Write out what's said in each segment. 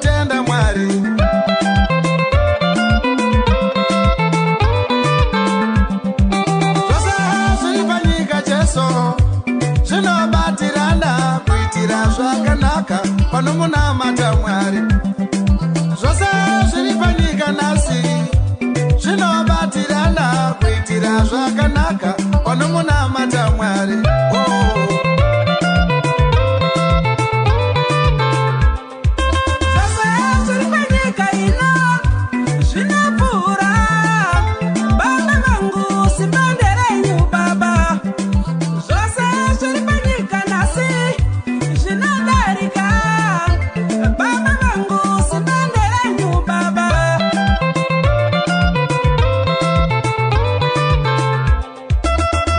tinotenda Mwari. Zvose zviri panyika Jesu zvinobatirana kuitira zvakanaka panomunamata Mwari. Zvose zviri panyika nhasi zvinobatirana kuitira zvakanaka panomunamata Mwari.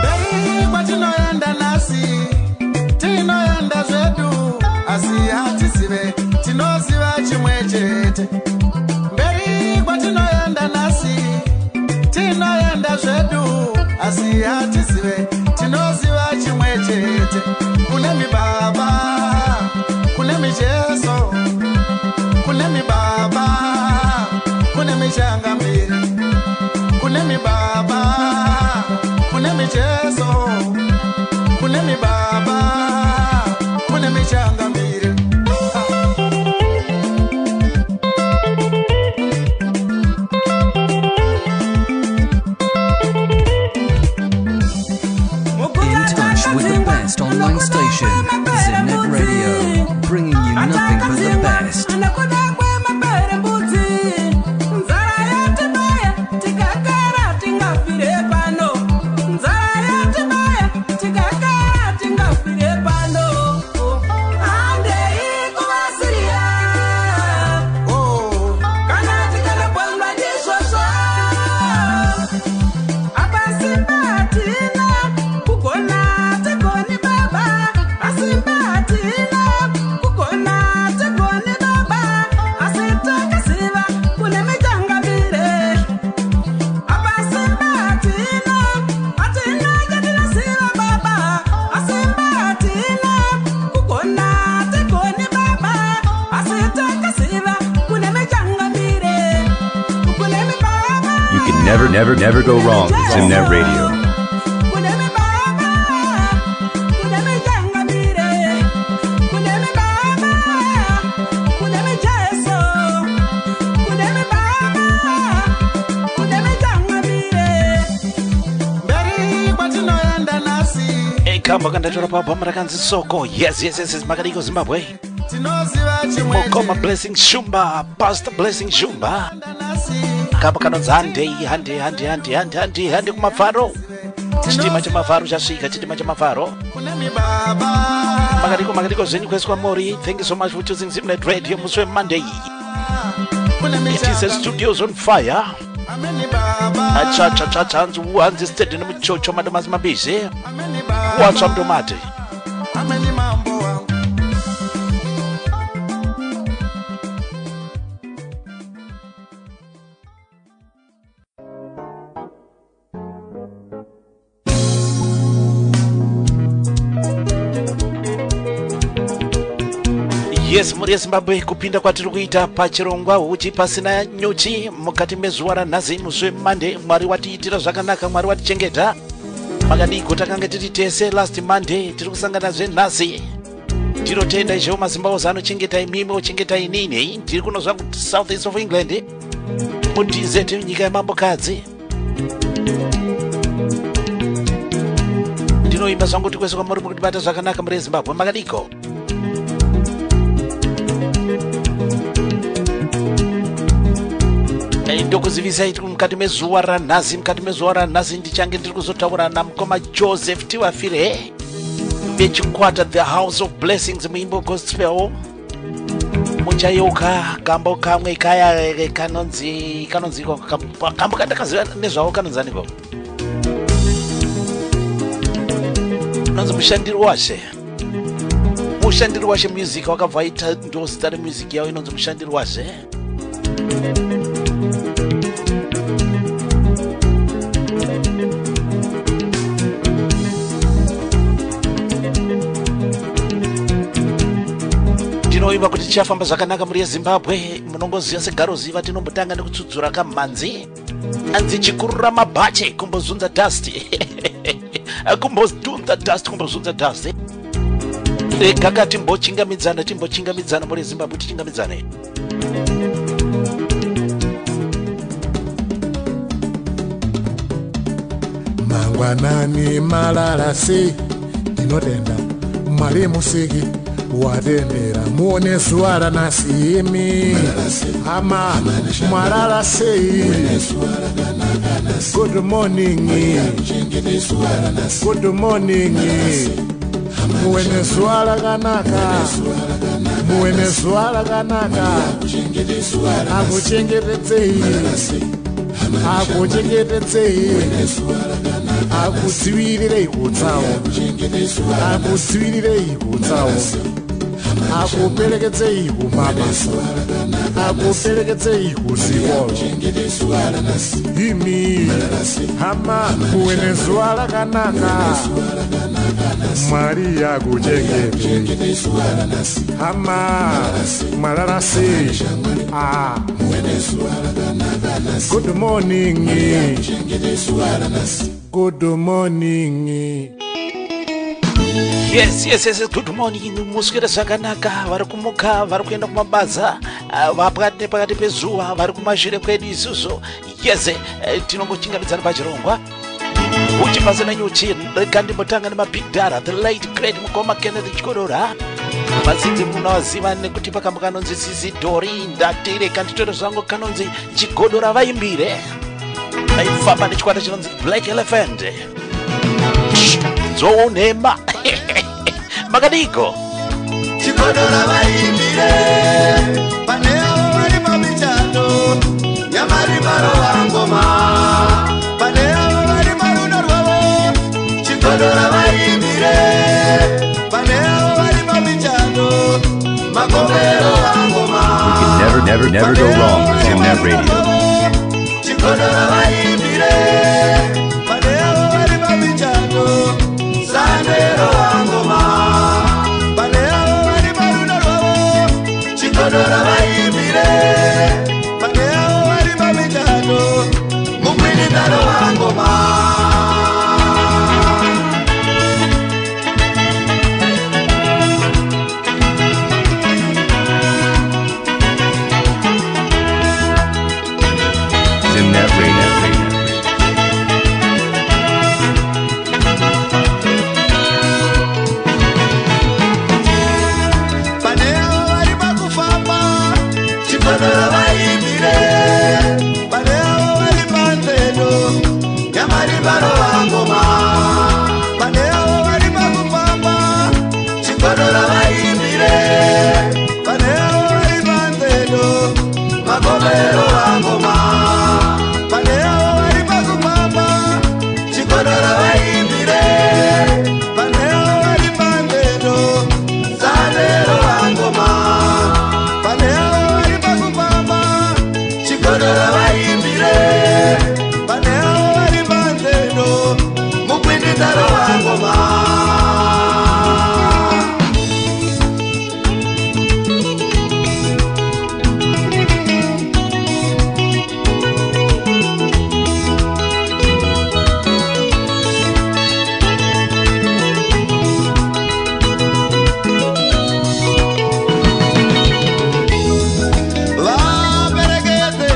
Mberi kwatinoenda nasi tinoenda zvedu asi hatisive tinoziva chimwe chete. Kune mibaba, kune mijeso, kune mibaba, kune michangamiri, kune mibaba, kune mijeso, kune mibaba, kune michangamiri. Online station, Zenet Radio, bringing you nothing but the best. Never go wrong with Zenet Radio. Kamba kandatora pabhama rakanzi Soko. Yes, Makadiko Zimbabwe. Mukoma Blessing Shumba, Pastor Blessing Shumba. Kamba kanonzi hande kumafaro. Chitima chamafaro chasvika, chitima chamafaro. Makadiko zvenyu kweswa mori. Thank you so much for choosing Zenet Radio Muswe Monday. It is a studios on fire. Hanzi steady nemuchocho madomasi mabhizi. Watsva mutomati. Yes, muri Zimbabwe kupinda kwatiri kuita pachirongwa uchi pasina nyuchi mukati mezuva ranhasi Muswe Monday. Mwari watiitira zvakanaka, Mwari watichengeta. Makadiko takanga tiri tese last Monday, tiri kusangana zvenhasi. Tinotenda izvo mazimbaozi anochengeta imimi ochengeta inini. Tiri kunozva kuti South East of England mudhizeti nyika yemambokadzi. Ndinoimba zvangu kuti kwese kwamuri muri kutibata zvakanaka muri Zimbabwe. Makadiko ndokuzivisai tiri mukati mezuva ranhasi ndichange ndiri kuzotaura namukoma Joseph Tiwafire vechikwata The House of Blessings muimbo gospel. Muchayoka kambo kamwe kaya kanonzi kambo katakaziva nezvavo kanonzaniko nonzi mushandiri washe music wakabva ita ndo zita remusic yavo inonzi mushandiri washe. tinoimba kuti tichafamba zvakanaka muri yeZimbabwe. Munongoziva segaroziva tinombotanga nekutsudzura kamanzi. Anzi chikurura mabache kumbozunza dust. Kumbozunza dust, kumbozunza dust. Kaka timbochingamidzana muri Zimbabwe tichingamidzane. Mangwanani malala se dinotenda Mwari musiki watendera muone suara nasimi ama marala sei. Good morning, good morning. Muene suara kanaka, muene suara kanaka. Akuchengetedzei, akuchengetedzei. Akudzivirirei kutsawo, akudzivirirei kutsawo. Akuperekedzei kumabasa, akuperekedzei kuzikolo. Imi hama muene zuva rakanaka, Mwari yakuchengetei. Hama marara sei. Good morning, good morning. Yes, good morning. Musikira zvakanaka, vari kumuka, vari kuenda kumabasa, vapakati pakati pezuva, vari kumashure kwedu isusu. Yes, tinongochingamidzana pachirongwa. Uchipasina nyuchi, rekandimbotanga nemabig dara, the late great Mukoma Kenneth Chikorora. Mazinzi munowaziva nekuti pakambo kanonzi Sizidhori, ndatire kanditoro zvangu kanonzi Chigodora vaimbire. Vaifamba nechikwata chinonzi Black Elephant. Zonema. Makadiko. Chigodora vaimbire. Paneo vari mamichando. Yamari maro angoma. Paneo vari maruno rwavo. Chigodora vaimbire. Paneo vari mamichando. Makomero angoma. You can never go wrong with Zimnet Radio. Chigodora vaimbire. Paneo vari mamichando. Sandero angoma. Paneo vari maruno rwavo. Chigodora vaimbire. Paneo vari mamichando. Mukwinidaro angoma. Zimnet Radio. Paneo vari pakufamba. Chigodora vaimbire. Paneo vari panzedo. Yamari varo vangoma. Paneo vari pakufamba. Chigodora vaimbire. Paneo vari panzedo. Makomero vangoma. Paneo vari pakufamba. Chigodora vaimbire. Paneo vari panzedo. Sandero vangoma. Paneo vari pakufamba. Chigodora vaimbire. Paneo vari panzedo. Mukwinidaro vangoma. Vaperekete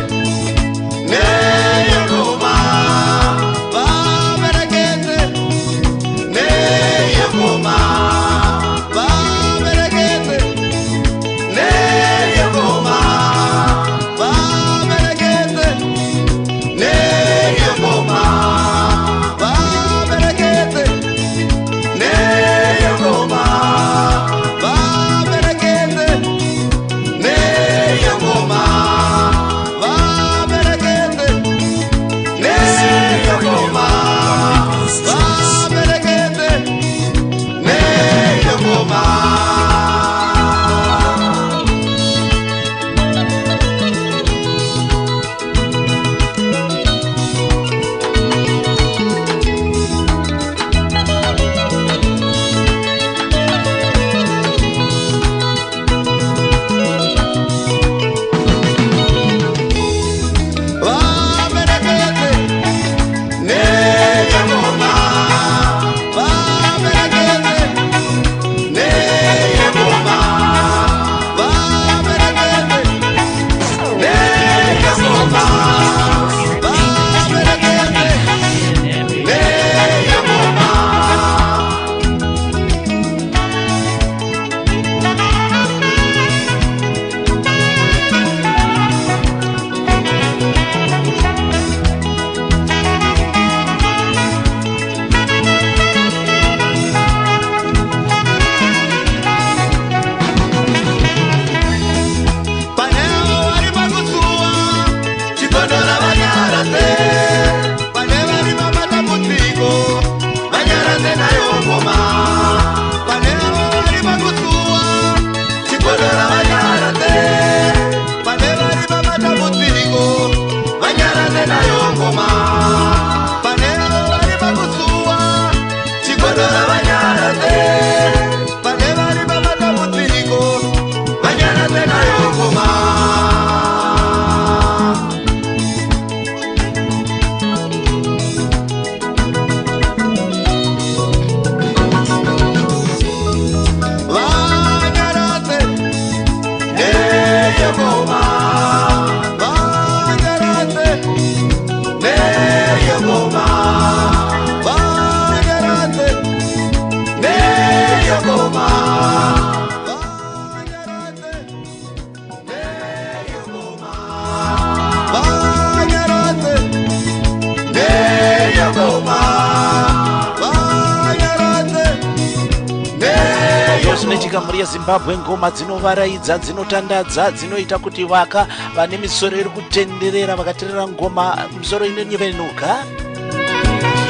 munyika muri yeZimbabwe ngoma dzinovaraidza dzinotandadza dzinoita kuti vaka vane misoro iri kutenderera vakateerera ngoma misoro inonyevenuka.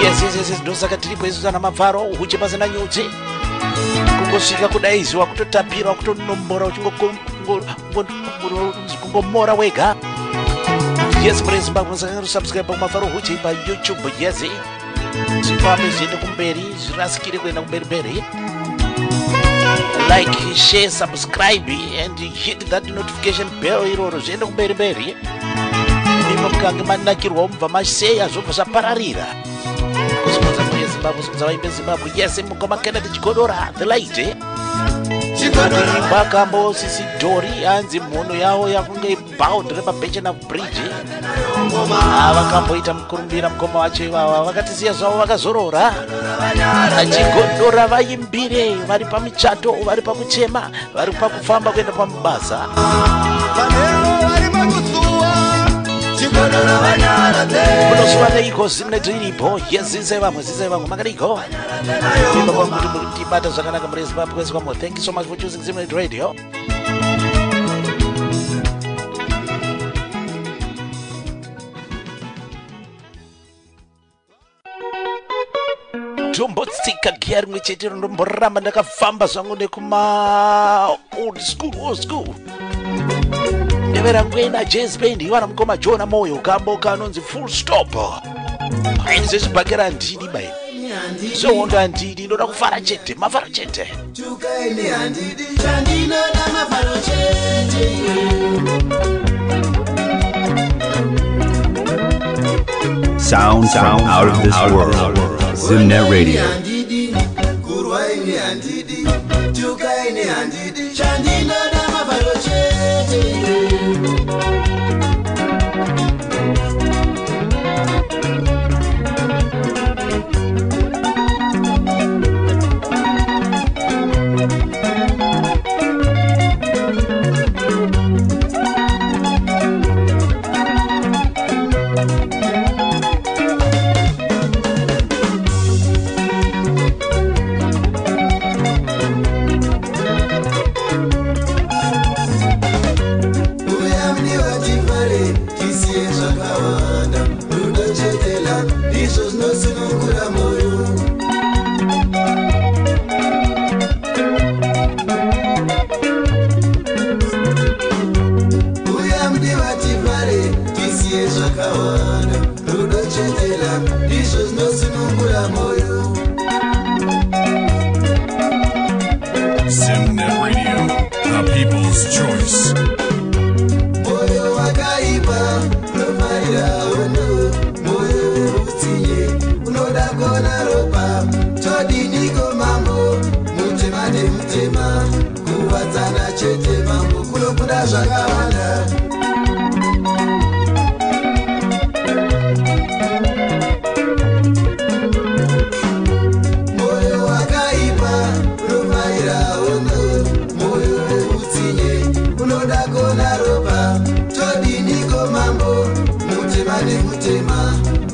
Yes, ndosaka tiripo isu sana mafaro uchi pasina nyuchi kungosvika kudaiziwa kutotapira kutonombora uchingomora wega. Yes, muri yeZimbabwe musakanga subscribe kumafaro uchi pa YouTube. Yes, zvifambe zviende kumberi zvirasikire kuenda kumberi. Like, share, subscribe and hit that notification bell iroro zviende kumberi. Imo mukange manakirwa umva masheya zvobva zvapararira. Kusimudzwa muri yeZimbabwe, kusimudzwa vaimbe Zimbabwe. Yes, mugoma Kennedy Chigodora the light. Bakambo Sisi Dori anzi mhono yavo yakunge bound repabechena bridge. Vakamboita mukurumbira mukoma wacho ivava vakatisiya zvavo vakazorora. Chigodora vaimbire vari pamichato, vari pakuchema, vari pakufamba kuenda pamabasa. Munosuva neiko Zimnet iripo. Yes, zise vamwe makadiko. Kuti mutibata zvakanaka muri yeZimbabwe kwese kwamo. Thank you so much for choosing Zimnet Radio. Tombotsika gia rimwe chete rindomboramba ndakafamba zvangu nekuma old school. Neveranguena jazz band ivana mukoma Jona Moyo kamboka anonzi full stop. Ainze zvibhakera ndini bai. Zvonda ndini ndoda kufara chete, mafaro chete. Tukaini handidi chandinoda mafaro chete. Sound from out of this world. Zimnet Radio. Kurwaini handidi, tukaini handidi chandinoda mafaro chete. Zimnet Radio, the people's choice. Moyo wakaipa, unofarira ono, moyo utinye, unoda kona ropa, todini komambo, mutema, kuwatana chete mambo, kunokuda zvakawanda. Mutema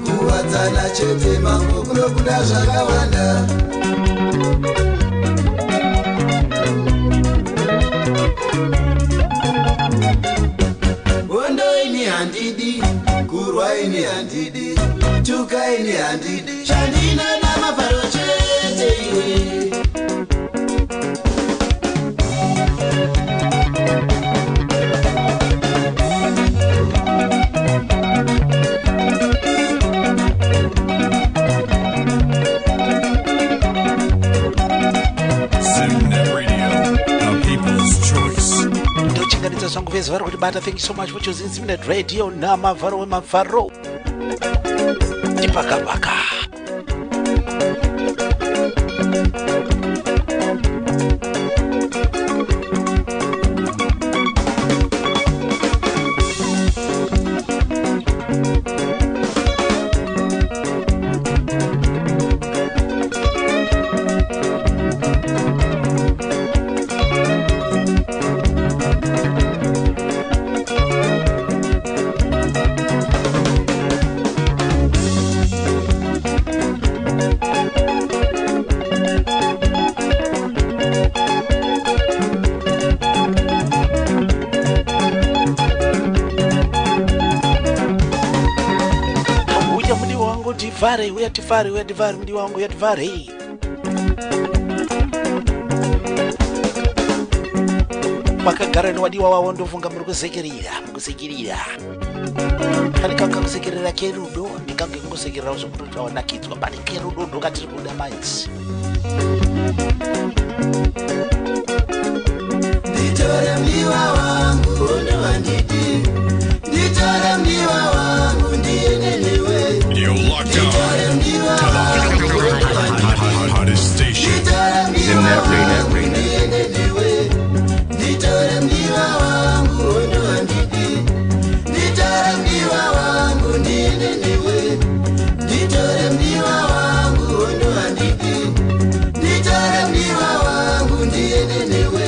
kuwadzana chete mambo kunokuda zvakawanda. Bondo ini handidi, kurwa ini handidi, tuka ini handidi, chandinoda mafaro chete iwe. Zvangu vese vari kutibata. Thank you so much for choosing Zimnet Radio namavharo wemavharo. Tipakapaka. Uyadivare, uyadivare, uyadivare, mdi wangu uyadivare. Makagara nwadiwa wawo ndofunga muri kusekerera. Kani kanga kusekerera kerudo, ndikange kusekerera uzokuti wanakidzwa bali kerudo ndokatiri kuda manje. Nditore mliwa wangu ndo wandidi. Nditore mliwa wangu ndienelewe. You're locked on to the hottest station. Zimnet Radio. Nditore mliwa wangu ndo wandidi. Nditore mliwa wangu ndienelewe. Nditore mliwa wangu ndo wandidi. Nditore mliwa wangu ndienelewe.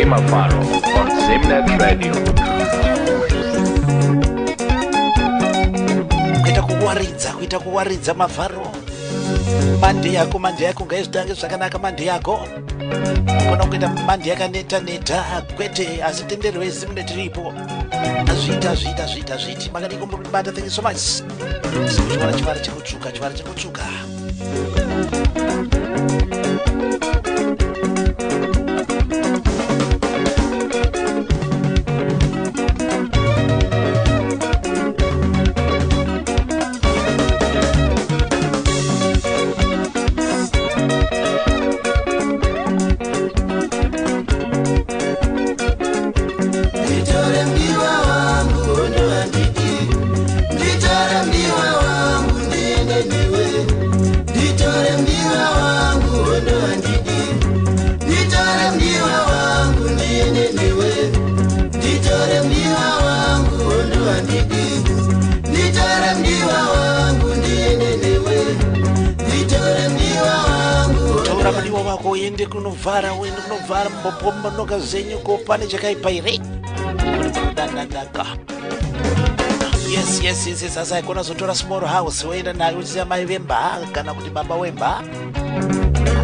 Mafaro on Zimnet Radio. Kuita kuwaridza Mafaro. Mandi yako ngaizitange zvakanaka mandi yako. Kona kuita mandi yakaneta kwete asitenderwe Zimnet ripo. Zviti makaniko muri banda. Thank you so much. Chivara chekutsuka. Uende kunovhara mbopomba noga zenyu kopane chakaipa ire. Yes, sasa ikona zotora small house woenda nayo uchiza mai vemba kana kuti baba wemba.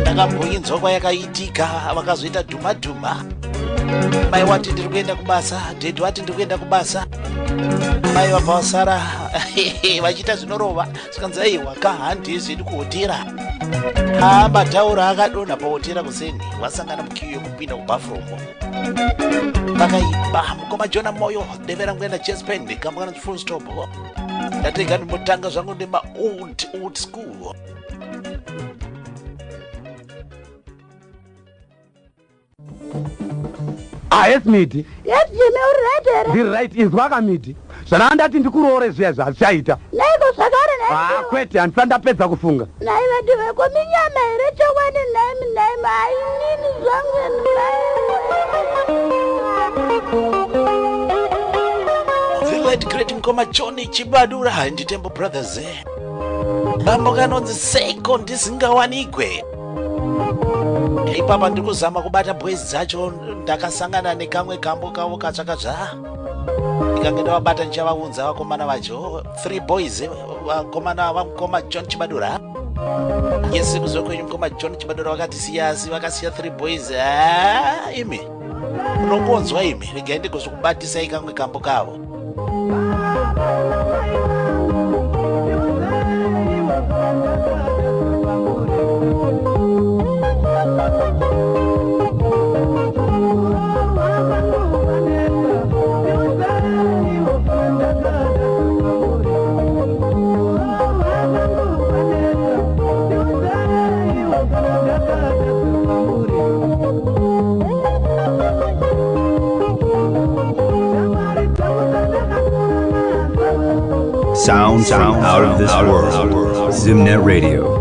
Ndakamboinzwa kwayakaitika vakazoita dhuma. Mai wati ndiri kuenda kubasa, dad wati ndiri kuenda kubasa. Mai vabva vasara vachiita zvinorova sikanzi aiwa kahandisi ndi kuhotera. Mataura akadonha pahotera kuseni wasangana mukiyo yekupinda kubathroom. Vakaiba mukoma Jona Moyo devera kuenda Chespen kambwana full stop. Ndatega ndimotanga zvangu ndema old school. Yes, Midi. Yes, Jimmy, alright. Ndiri right, inzwaka Midi. Zvana ndati ndikuroore zviya zvachaita. Naiko zvakare naiko. Kwete handisati ndapedza kufunga. Nai vantu vako minyama here chokwadi nai hainini zvangu The late great Mkoma Johnny Chibadura Nditembo Brothers. Bambo kanonzi Seiko ndisingawanikwe. Ipapa ndikuzama kubata boys dzacho ndakasangana nekamwe kambo kawo katsvakadza. Ndikangenda wabata ndichavaunza vakomana vacho 3 boys vakomana vaMkoma John Chibadura. Yes, kuzokwenyu Mkoma John Chibadura vakasiya 3 boys. Imi unongonzwa imi regai ndikuzokubatisa ikamwe kambo kawo. Sounds out of this world. Zimnet Radio.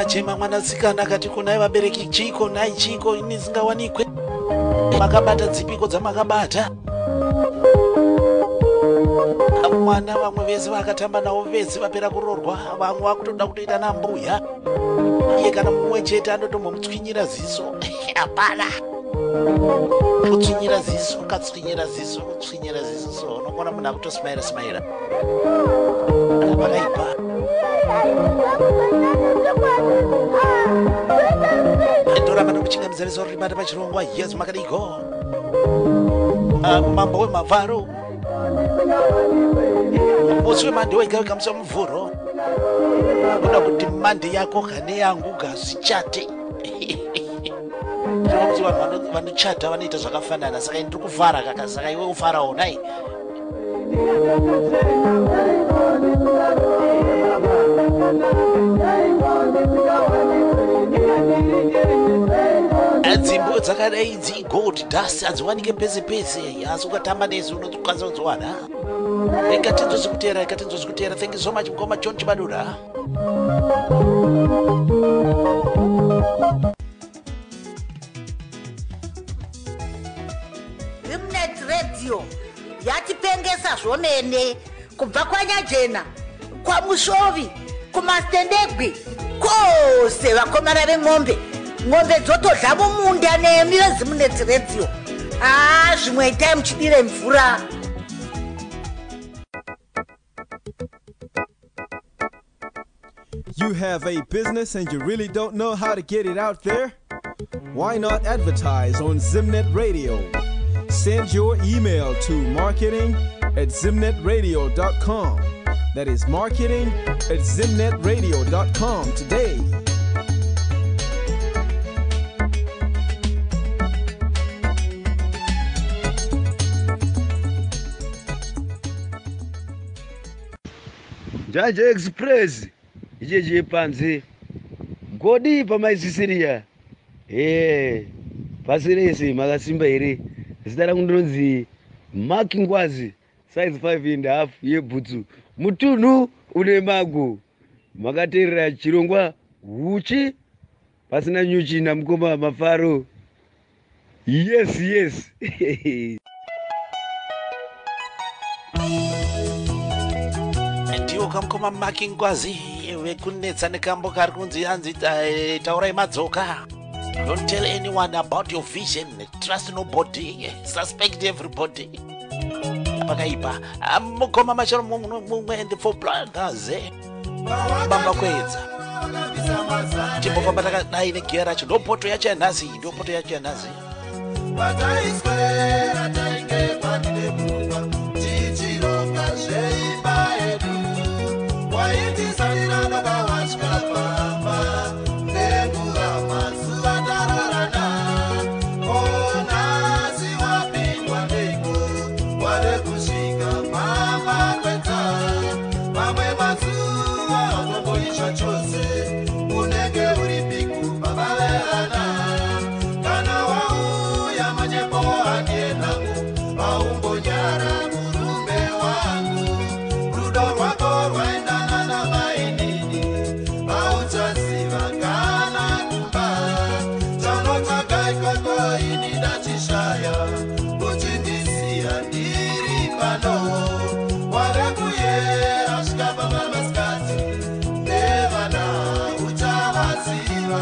Chema mwanasikana akati kunai vabereki chiko nai chiko ini zingawanikwe makabata dzipiko dzamakabata mwana vamwe vese vakatamba navo vese vapera kurorwa vamwe vakutoda kutoita nambuya iye kana mumwe chete anotombomutswinyira ziso hapana kutswinyira ziso katswinyira ziso kutswinyira ziso so unogona munhu akutosmaira smaira vakaipa ndoramba nokuchingamidza riso riribata pachirongwa yesu makadiko mambo wemavharo musi wemande wega wega musi wemuvhuro uda kuti mande yako kane yangu gazvichate kuti vanhu vanochata vanoita zvakafanana saka ndiri kuvhara kaka saka iwe ufarawo nai dzimbo dzakadai idzi gold dust hadziwanike pese pese asi ukatamba nezi unokwanisa kudziwana. Ekatinzozikutera thank you so much mkoma John Chibadura. Zimnet Radio yatipengesa zvomene kubva kwaNyajena kwaMushovi kuMastendegwi kose vakomana veng'ombe ng'ombe dzotodla mumunda nemi veZimnet Radio. Zvimwe itai muchidire mvura. You have a business and you really don't know how to get it out there? Why not advertise on Zimnet Radio? Send your email to marketing@zimnetradio.com. That is marketing@zimnetradio.com today. Jaja Express ijeje panze godi pamaisisiria pasirese makasimba here zitara kundonzi makingwazi size 5.5 yebhutsu mutunhu une mago makaterera chirongwa huchi pasina nyuchi namukoma mafaro. Yes Kamkoma makingwazi wekunetsa nekambo kari kunzi anzi taurai madzoka Don't tell anyone about your vision. Trust nobody. Suspect everybody. Pakaipa. Mukoma macharo mumwe and the four brothers. Bamba kwedza. Timbofamba takadai negera yacho. Ndopoto yacho yanhazi. Ndopoto yacho yanhazi. Pataiswera tainge patine bungwa tichironga zveiba yedu waitisalira ndokawasvika pamba nenguva mazuva tarorana onasi wapindwa ndengo wave kusvika mama kwedza mamwe mazuva atomboisha chose unenge uri piku baba verana kana wauya manyepo andienangu aumbonyara murume wangu rudo rwako rwaendana namainini auchaziva kana kumba chanotsvaga ikoko ini ndachishaya uchindisiya ndiri pano wave kuyera svika pamamasikati nevana uchavaziva.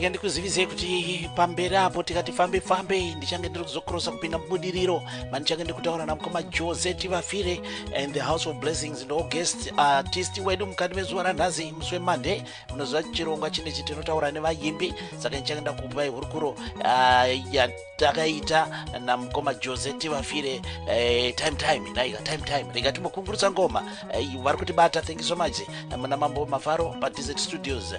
Ndikuzivise kuti pamberi apo tikati fambe ndichange ndiri kuzokrosa kupinda mubudiriro mandichange ndikutaura namukoma Jose Tivafire and the House of Blessings ndo guest artist wedu mukati mezuva ranhasi musi weMonday. Munoziva chirongwa chinechi tinotaura nevayimbi saka ndichange ndakupai hurukuro yatakaita namukoma Jose Tivafire time rega timokungurutsa ngoma vari kutibata. Thank you so much muna Mambo Mafaro pa Desert Studios.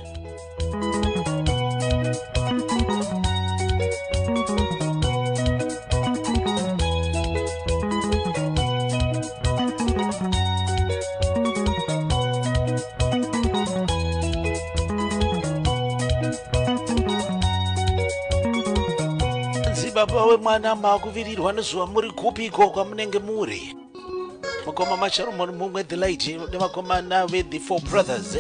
Baba wemwana makuvirirwa nezuva muri kupiko kwamunenge muri mukoma Macharomon mumwe the light nevakomana the four brothers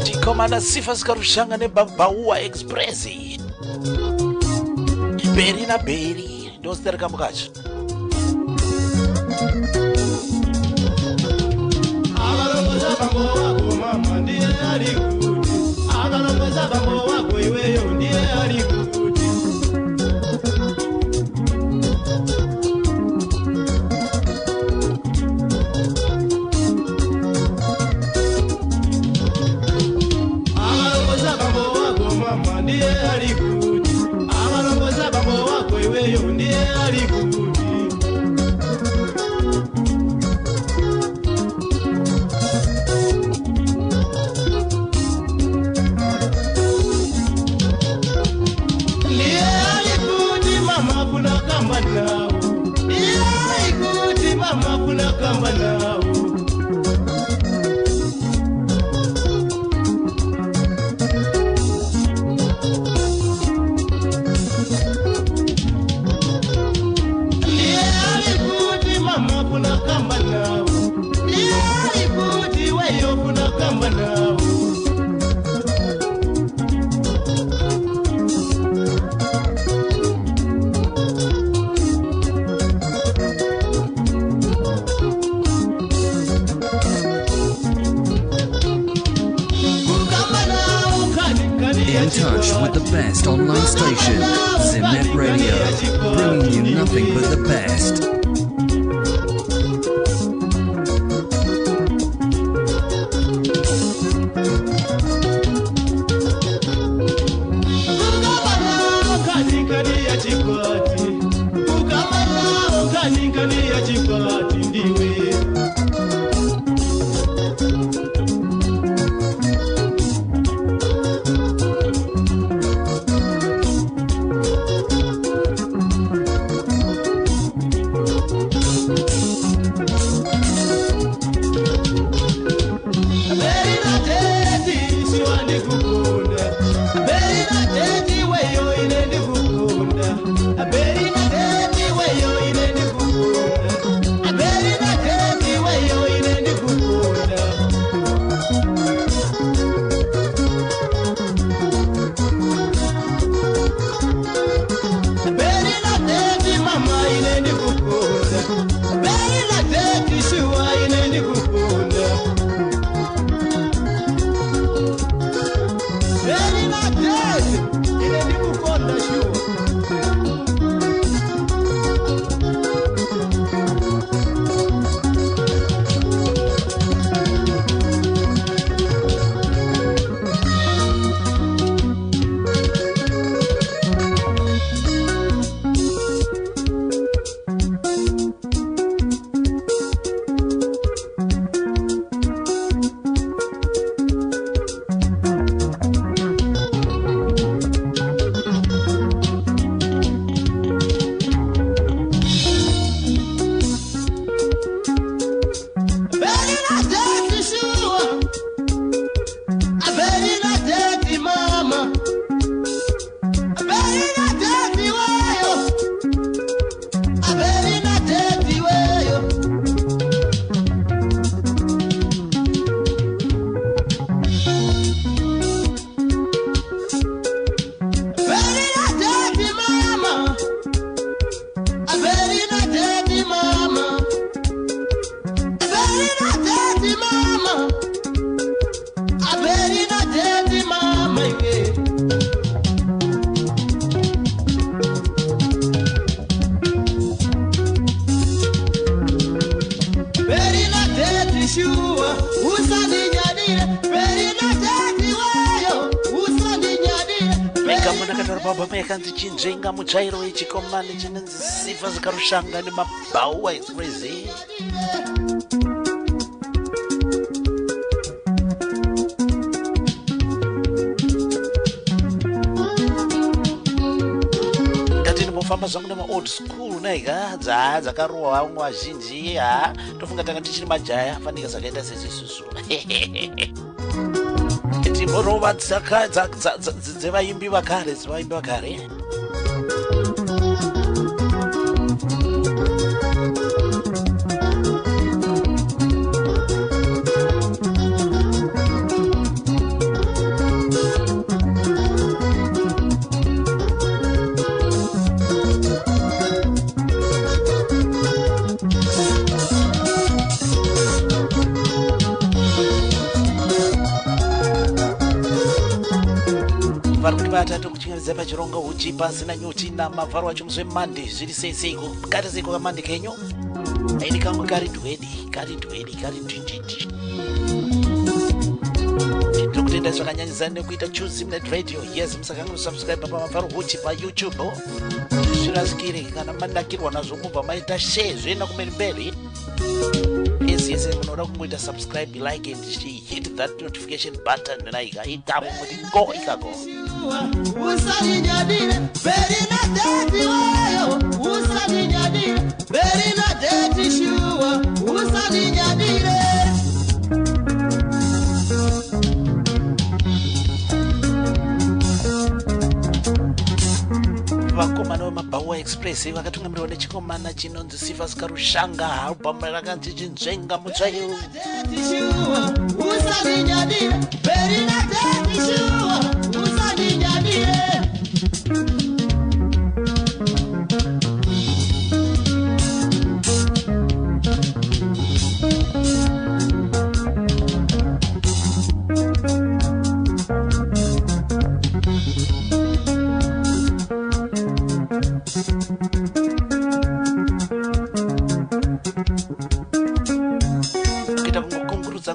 tikomana Sifa Sikarushanga nebabauwa express beri na beri ndostereka mukacho Avarongozha pango wako mama ndiye ari kuti mama kuna kamba nao In touch with the best online station, Zimnet Radio, bringing you nothing but the best. Chinjenga muchairo wechikomani chinenzi sifa zikarushanga nemabhauwa express ngati ndimofamba zvangu nema old school naiga dzakarohwa vamwe vazhinji tofunga tanga tichiri majaya fanika zakaita sezvisusu timborova dzevaimbi vakare vatatu kuchingaridza pachirongo uchi pasina nyuchi namavharo acho muzve mande zviri seiko kati seiko kamande kenyu aini kamwe kari dwedi ndinjiti tokutenda zvakanyanyisa nekuita Choose Zimnet Radio. Yes, musakange subscribe pamavharo uchi pa YouTube zvirasikire kana manakirwa nazvo mubva maita share zvoenda kumberi. Yes, munoda kungoita subscribe, like and hit that notification button naika ikamo kuti go ikako. shua usaninyadire berina deti wayo usaninyadire berina deti shua usaninyadire vakomana vemaBawa Express vakatungamirwa nechikomana chinonzi Sifa Skarushanga album rakanzi Chinzvenga mutsvayo usaninyadire berina deti shua usaninyadire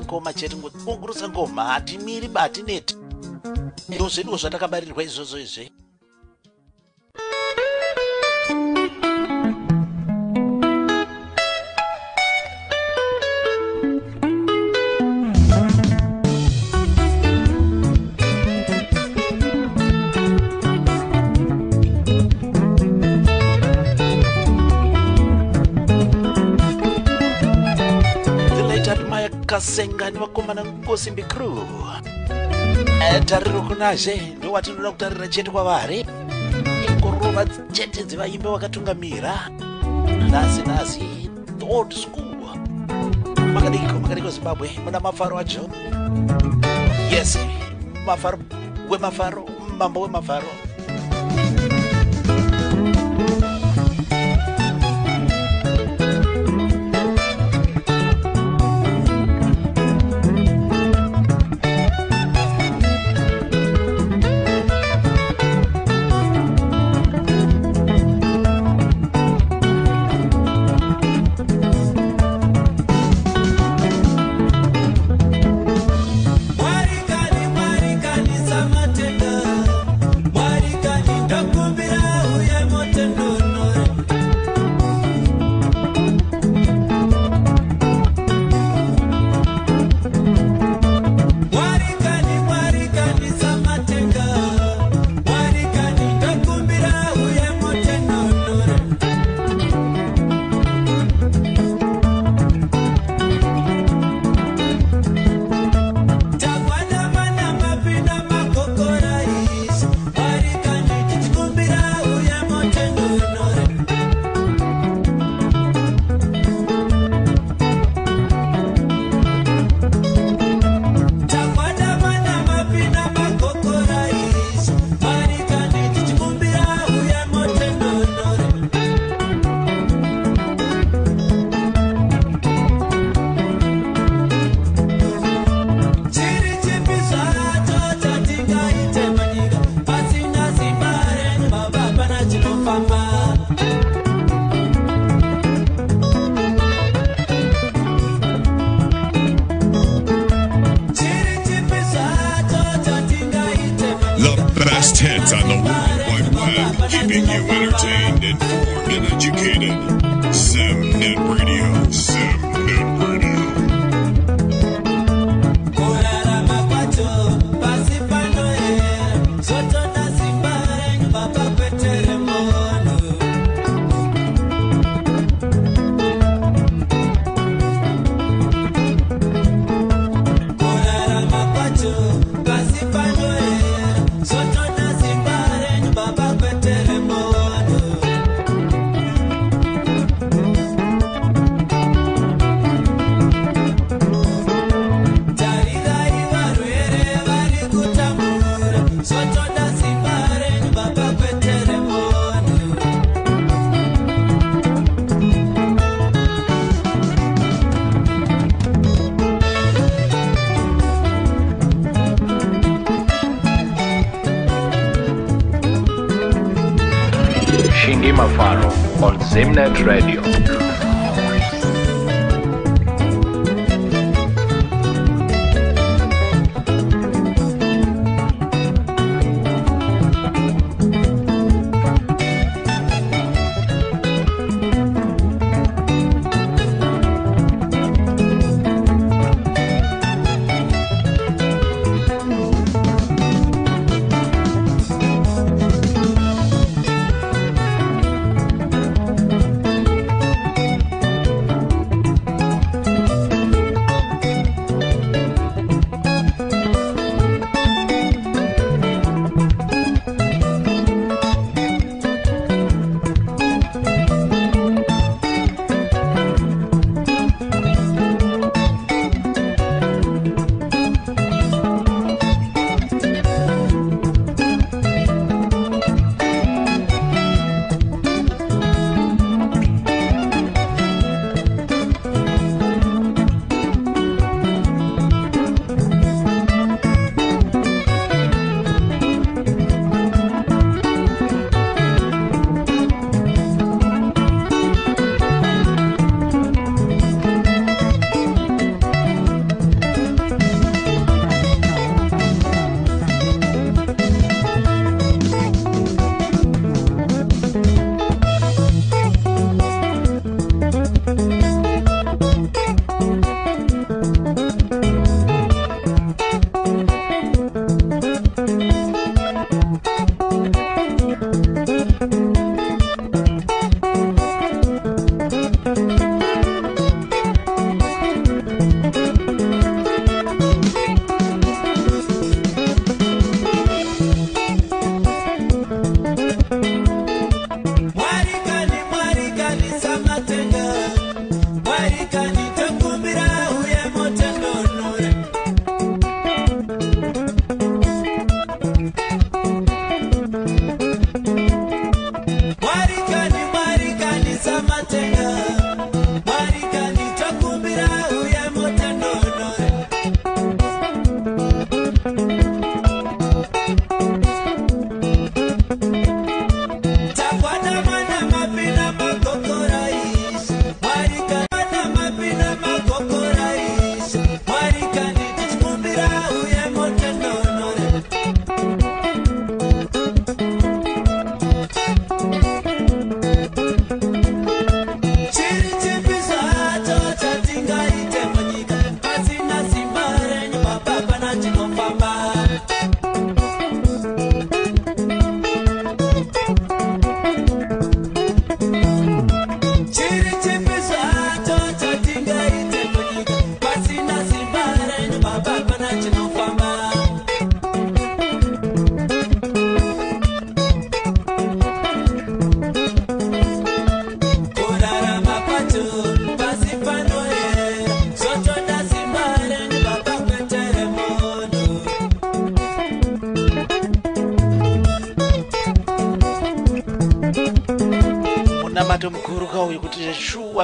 ngoma chete ngokungurutsa ngoma hatimiri batineti ndo zvedu zvatakabarirwa izvozvo izve. Kasenga ni vakomana Ngosimbi crew tariro kunazve ndo watinoda kutarira chete kwavari ingorova chete dzevaimbe vakatungamira nhasi old school makadiko Zimbabwe muna mafaro acho. Yes, mafaro wemafaro mambo wemafaro. Best hits on the World Wide Web, keeping you entertained, informed, and educated. Zimnet Radio. Zimnet Radio. Shingi Mafaro on Zimnet Radio.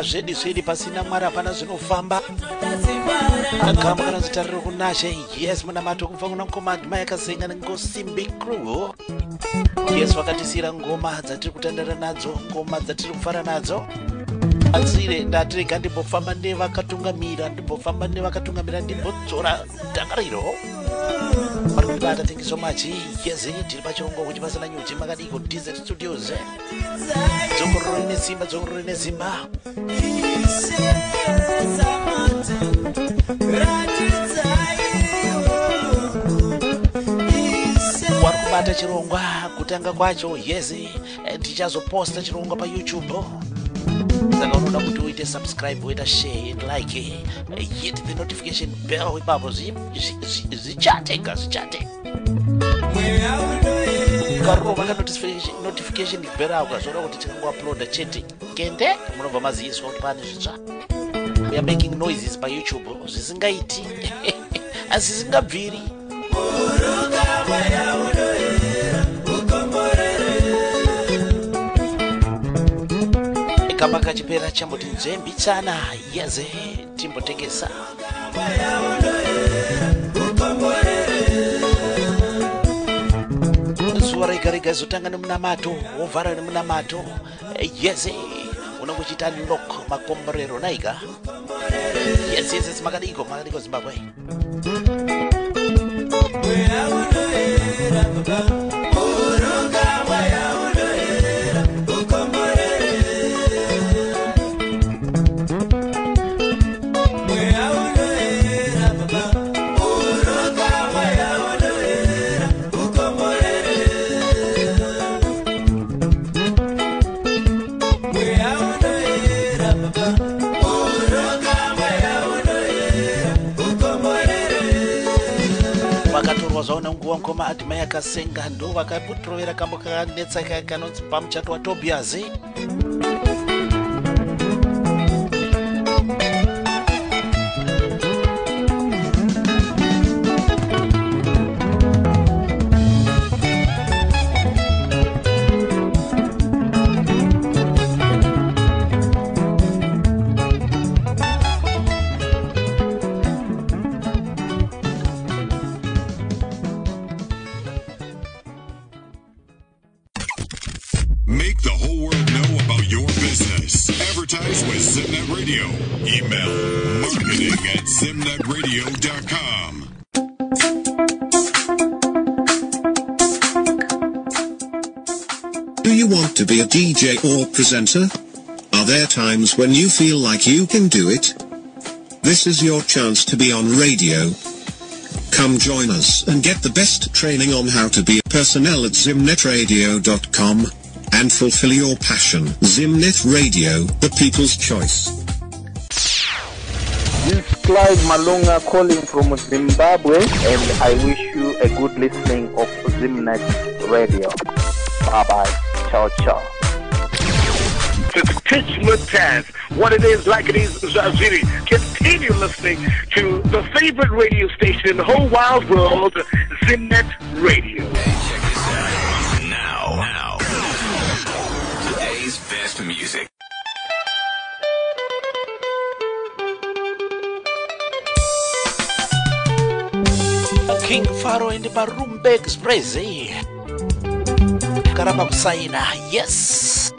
Zvedu swedi pasina mwari hapana zvinofamba agama kana zitariro kunashe. Yes, munamato kubva kuna mkomandi mayakazenga nengosimbi crew. Yes, vakatisira ngoma dzatiri kutandara nadzo, ngoma dzatiri kufara nadzo. Atsire ndatirega ndimbofamba nevakatungamira, ndimbodzora dangariro. Marikubata, thank you so much. Yes, tiri pachirongwa kuti pasina nyuchi makadiko Desert Studios. Dzongororo nesimba. Warikubata chirongwa kutanga kwacho. Yes, tichazoposta chirongwa pa YouTube. Saka unoda kuti uite subscribe, uite share and like, hit the notification bell ipapo zichateka. Ukarova ka notification bell ukazoona kuti tikango uploada chete kende munobva maziyiswa kuti pane zvitsva. We are making noises pa YouTube zvisingaiti asi zisingabviri. Kama kachipera chamboti nzembitsana. Yes, timbotengesa. Zuwa rega zotanga nemunamato, wovhara nemunamato. Yes, unongochita lock makomborero naiga. Yes, makadiko Zimbabwe. Zvaona nguwa ngoma ati mai akasenga ndo vakaputrovera kambo kakanetsa kanonzi pamuchato wa Tobias. Make the whole world know about your business. Advertise with Zimnet Radio. Email marketing@zimnetradio.com. Do you want to be a DJ or presenter? Are there times when you feel like you can do it? This is your chance to be on radio. Come join us and get the best training on how to be a personnel at zimnetradio.com. And fulfill your passion. Zimnet Radio, the people's choice. This is Clyde Malunga calling from Zimbabwe, and I wish you a good listening of Zimnet Radio. Bye-bye. Ciao, ciao. To teach Mutaz what it is like it is Zaziri. Continue listening to the favorite radio station in the whole wild world, Zimnet Radio. Now. Today's best music. King Faro and Barumbe Express karamba kusaina. Yes,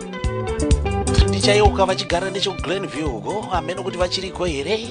ndichayeuka vachigara necho Glenview uko amene kuti vachiriko here.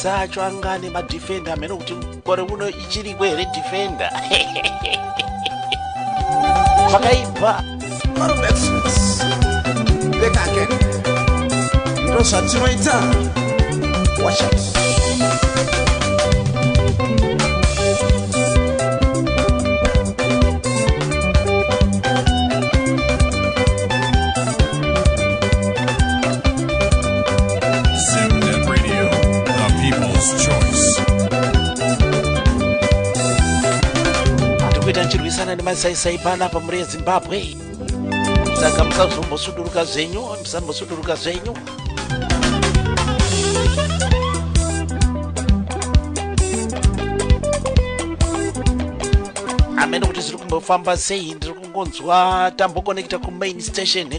Acho angane ma defender amene kuti kore uno ichiri kwere defender pakaipa bekake ndo satinoita watch out. Chirwisana nemasaisai pana pamuri yeZimbabwe. Saka musambosuduruka zvenyu. Amene kuti zviri kumbofamba sei, ndiri kungonzwa tambokonekta kumain station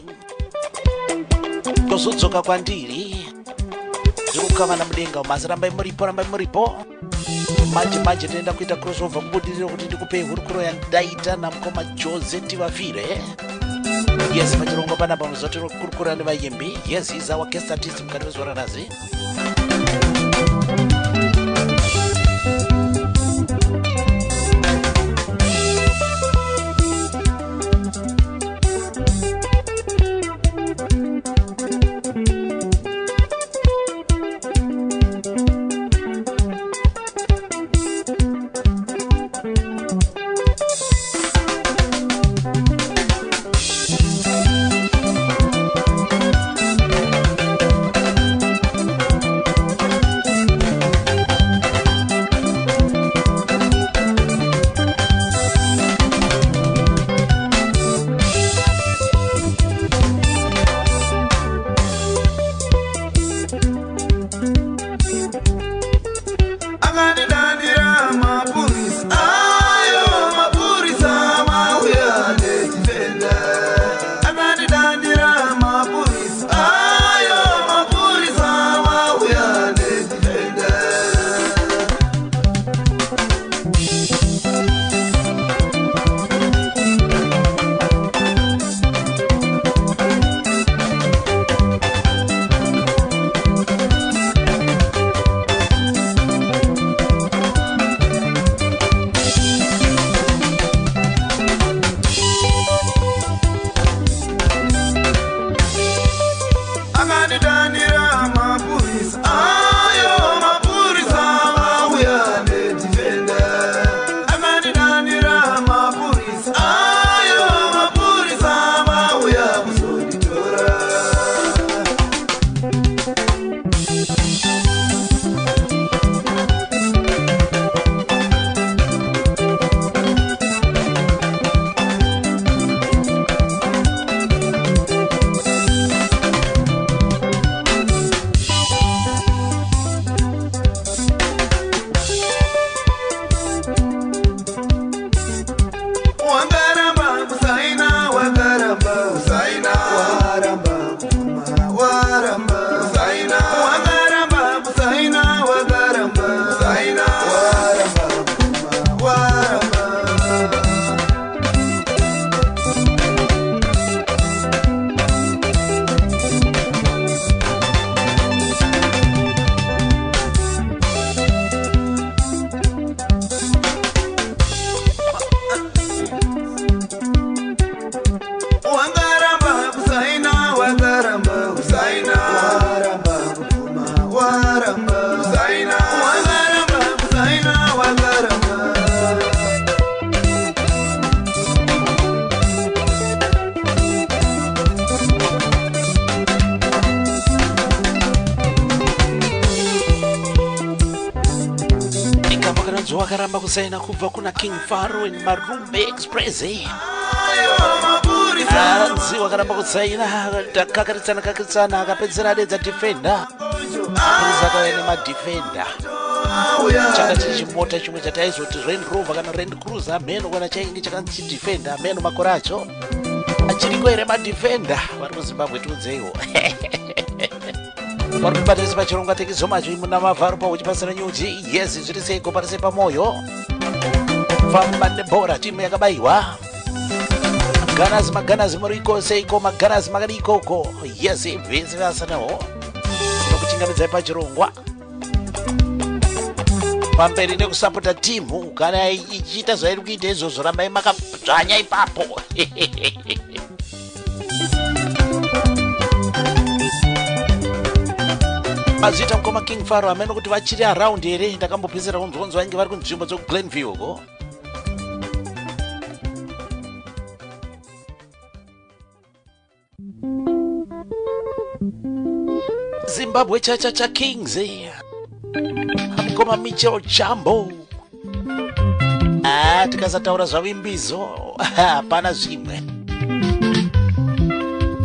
tozodzoka kwandiri. Zviri kukavana mudenga masi, rambai muripo. Manje tenda kuita crossover kubudirira kuti ndikupe hurukuro yandaita namukoma Jose Tivafire. Yes, pachirongo panapa muzotero kurukura nevayimbi. Yes, he's our guest artist mukati wezvara nazi. wakaramba Usaina wakaramba Usaina wakaramba Usaina waramba waramba wakaramba kusaina kubva kuna King Faro and Marumbe Express Anzi wakaramba kusaina kakaritsana akapedzera adedza defender Rizakaene madefender Chaka chichimota chimwe chataizoti Range Rover kana Land Cruiser ameno kana chainge chakanzi defender ameno makore acho achiriko ere madefender vari muZimbabwe tunzeiwo Vari kubatisa pachirongwa tekizo macho imuna mavharo pa uchipasira nyuchi yes zviri seiko parise pamoyo famba nebhora timu yakabayiwa maganazi muriko seiko maganazi makadi ikoko yes vese vasanawo nokuchingamidza pachirongwa pamberi nekusapota timu kana ichiita zvairi kuita izvozvo rambai makadzvanya ipapo Mazita mkoma King Faro ameno kuti vachiri around here ndakambopesera kunzonzo vange vari kunzvimbo dzoku Glenview ko Zimbabwe cha Kings mkoma Mitchell Jambo tikasataura zvavimbizo hapana zvimwe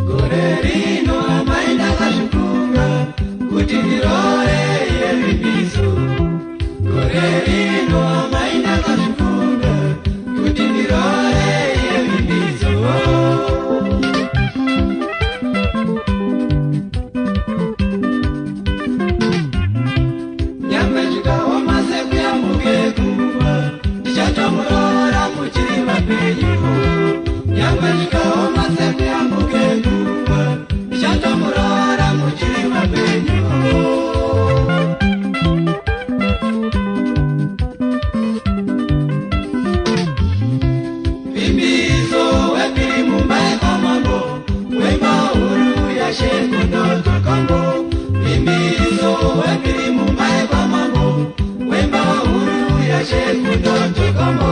Gorerino amaina kazvikunga kuti ndirore yevimbizo Gorerino amaina kazvikunga kuti ndirore yevimbizo Nyamwe zvikaoma sekuyambuke kuva ndichatomurora muchiri vapenyu Nyamwe zvikaoma sekuyambuke kuva ndichatomurora muchiri vapenyu Vimbizo wepiri mumbai kwamambo wemahuru yashekundotokambo Vimbizo wepiri mumbai kwamambo wemahuru yashekundotokambo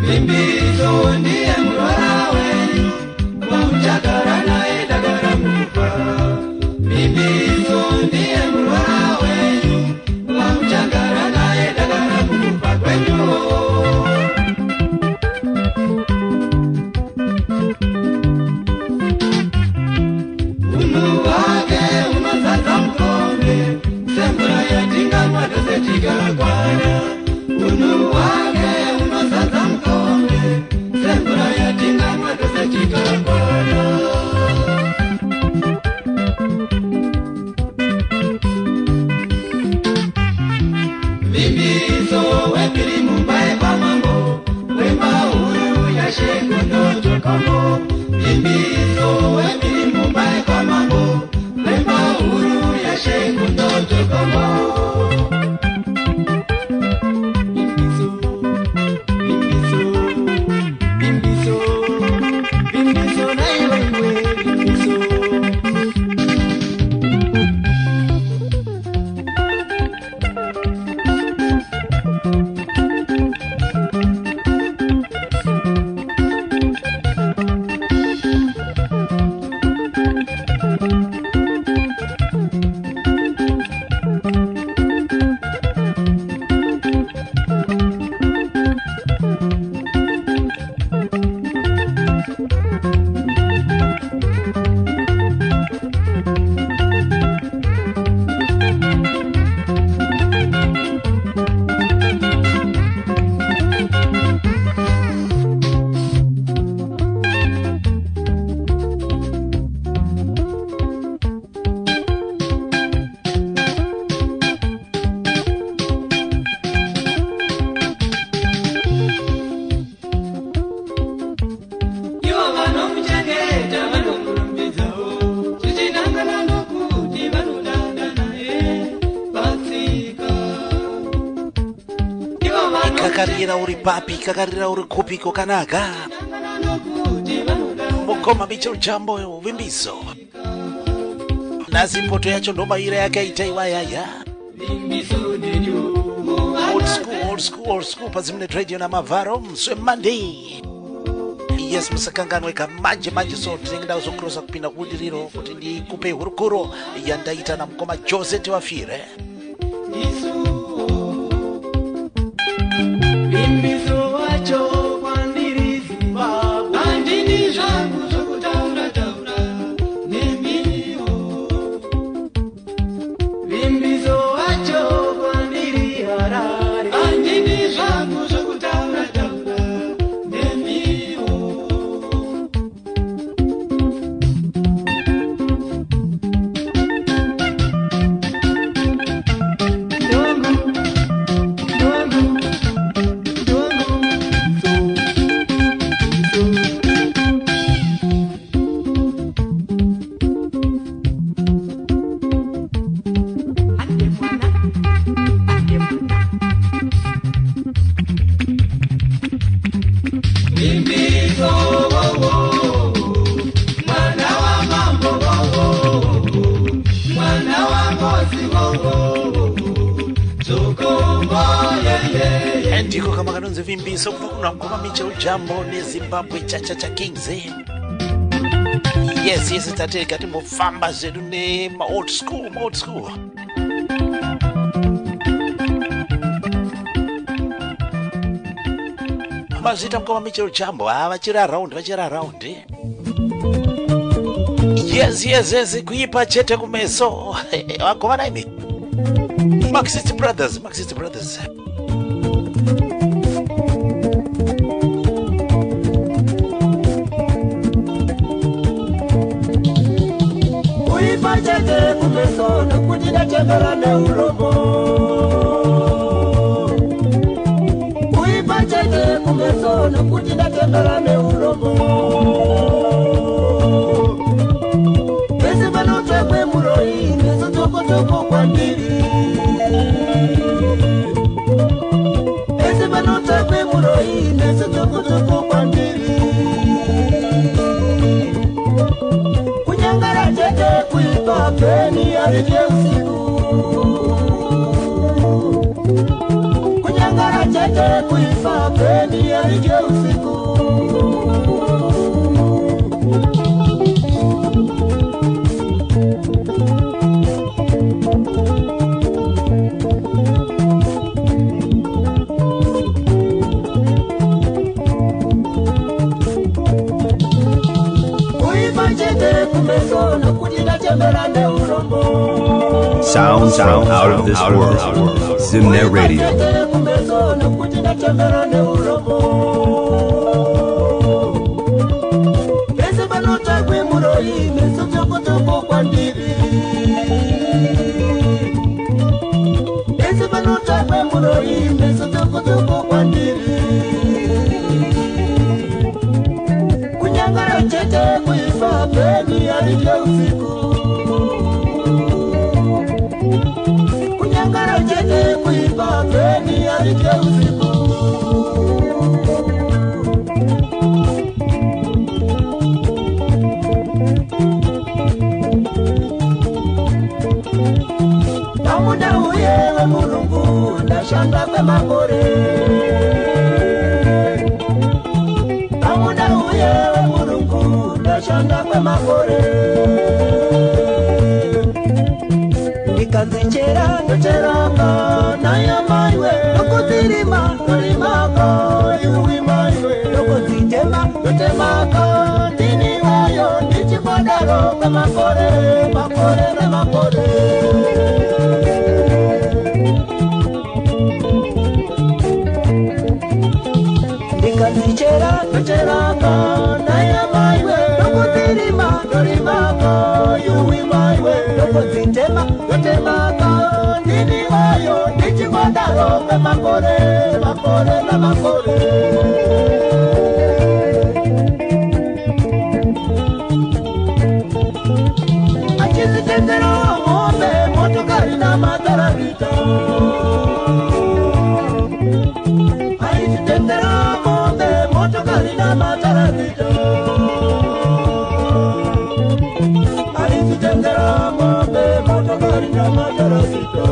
Vimbizo ndiye murora wenyu wamuchagara naye dagara mufa Vimbizo ndiye murora wenyu wamuchagara naye dagara mufa kwenyu Unu wake unozadza mukombe semvura yatingamwa tose tikakwana Unu wake unozadza mukombe semvura yatingamwa tose tikakwana Vimbizo wepiri mumbai kwamambo wemahuru yashekundotokambo Vimbizo wepiri mumbai kwamambo wemahuru yashekundotokambo Vimbizo na iwewe Vimbizo kakarira uri papi kakarira uri kupiko kanaka mukoma Michel Jambo vimbiso nasi poto yacho ndo maira yakaita iwayaya old school pa Zimnet Radio na Mavaro mswe Monday. Yes, musakanganwe manje so tinda uzokrosa kupinda kudiriro kuti ndikupe hurukuro yandaita na mkoma Josette Wafire. Bimbiso wacho kwandiri Zimbabwe andini zvangu zvokutaura taura nemio. Bimbiso wacho kwandiri Harare andini zvangu zvokutaura taura nemio. Ndiko kama kanonze vimbiso kuna mkoma Michel Jambo ne Zimbabwe cha Kings. Yes tate kati mufamba zedu ne old school. Mazita mkoma Michel Jambo vachira round. Yes kuipa chete kumeso wakoma naimi Maxist Brothers. Uipachete kumeso nokutida chembera neurombo. Uipachete kumeso nokutida chembera neurombo. Pese vanotwekwe muroi neso toko kwandiri. Pese vanotwekwe muroi neso toko kwandiri. Kunyangara chete kuipa peni arije usiku. Kunyangara chete kuipa peni arije usiku. Sounds from out of this world. Zimnet Radio. Kunyangara chete kuifa peni arije usiku. Kunyangara chete kuipa peni arije usiku. Tamuda uyewe Mulungu ndashanda kwe makore. Tamuda uyewe Mulungu ndashanda kwe makore. Nikanzichera ndocheraka nayo maiwe nokutirima torimaka iwi maiwe nokuzitema totemaka ndini wayo ndichibodaro kwe makore na makore. Nikanzichera ndocheraka nayo maiwe nokutirima torimaka iwi maiwe nokuzitema totemaka ndini wayo ndichibodaro kwe makore na makore. Achizitendera ng'ombe motokari na mataravita. matarakito alitutengera ng'ombe motokari na matarakito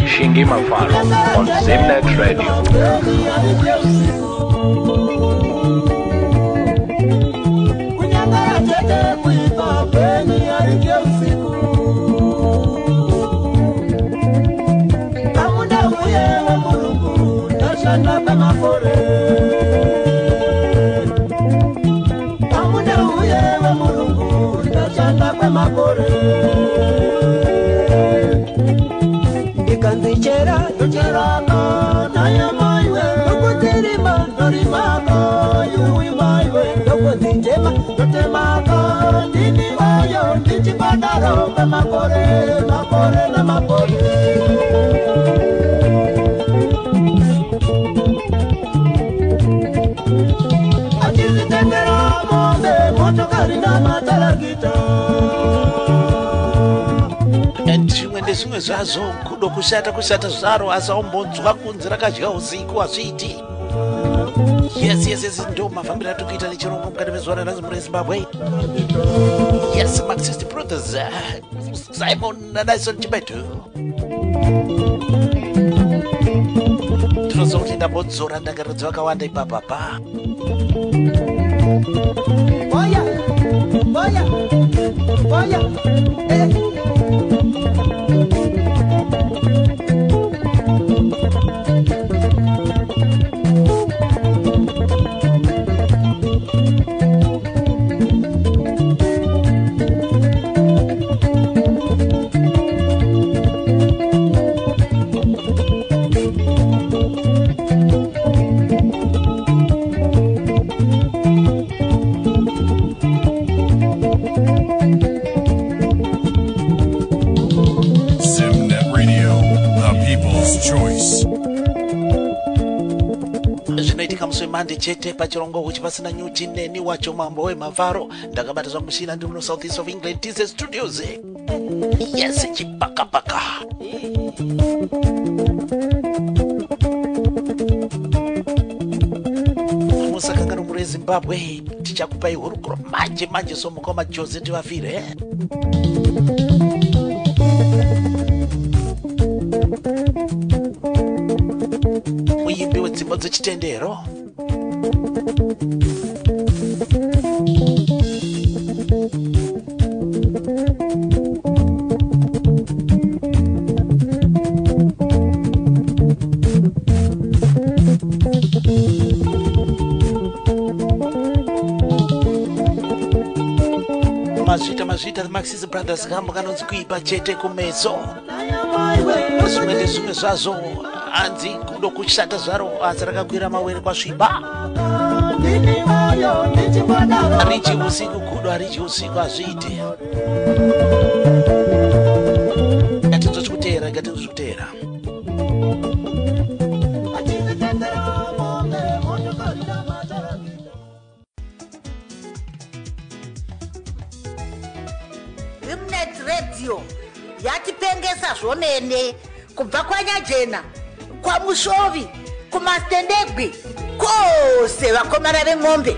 Shingi Mafaro on Zimnet Radio. Ikanzichera tucheraka naya maiwe Lokutirima norimaka yuwi maiwe Lokuzinjema tutemaka Ndini oyo ndichibadaro Makore, makore na makore Achizitendera ng'ombe motokari na matarakita zvimwe zvazo kudo kushata zvaro asaombonzwa kunzi rakadya usiku hazviiti. Yes ndo mafambiro atokuita nechirongwa mukati mezuva ranhasi muri Zimbabwe. Yes, Marxist Brothers, Simon naDyson Chibetu. Ndinoziva kuti ndambodzora ndangariro dzakawanda ipapapa. Boya Mande chete pachirongo uchi pasina nyuchi neni wacho mambo weMafaro ndakabata zvangu mushina ndi muno South East of England TZ Studios. Yes, chipaka musakangano muri Zimbabwe tichakupai hurukuro manje somuka majozi tivafire muimbi wedzimbo dzechitendero. Mazvita Marxist Brothers kambo kanonzi kuipa chete kumeso. Zvimwe zvazvo hanzi kudo kushata zvaro asi rakakwira mawere kwasviba. Harichi usiku kudo harichi usiku hazviiti. Ngatinzozvikutera. Zimnet Radio yatipengesa zvomene kubva kwaNyajena kwaMushovi kumaStendegwi kose vakomana veng'ombe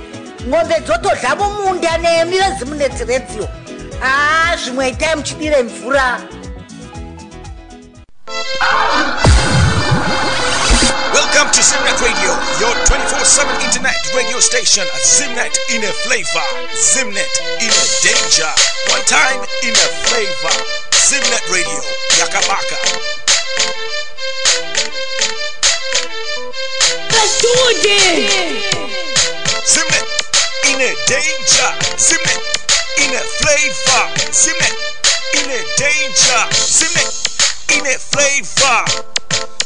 dzotodla mumunda nemi veZimnet Radio. Zvimwe itai muchidire mvura. Welcome to Zimnet Radio, your 24/7 internet radio station. Zimnet in a flavor, Zimnet in a danger. One time in a flavor. Zimnet Radio, Yakabaka. Let's do it! Zimnet in a danger. Zimnet in a flavor. Zimnet in a danger. Zimnet in a flavor.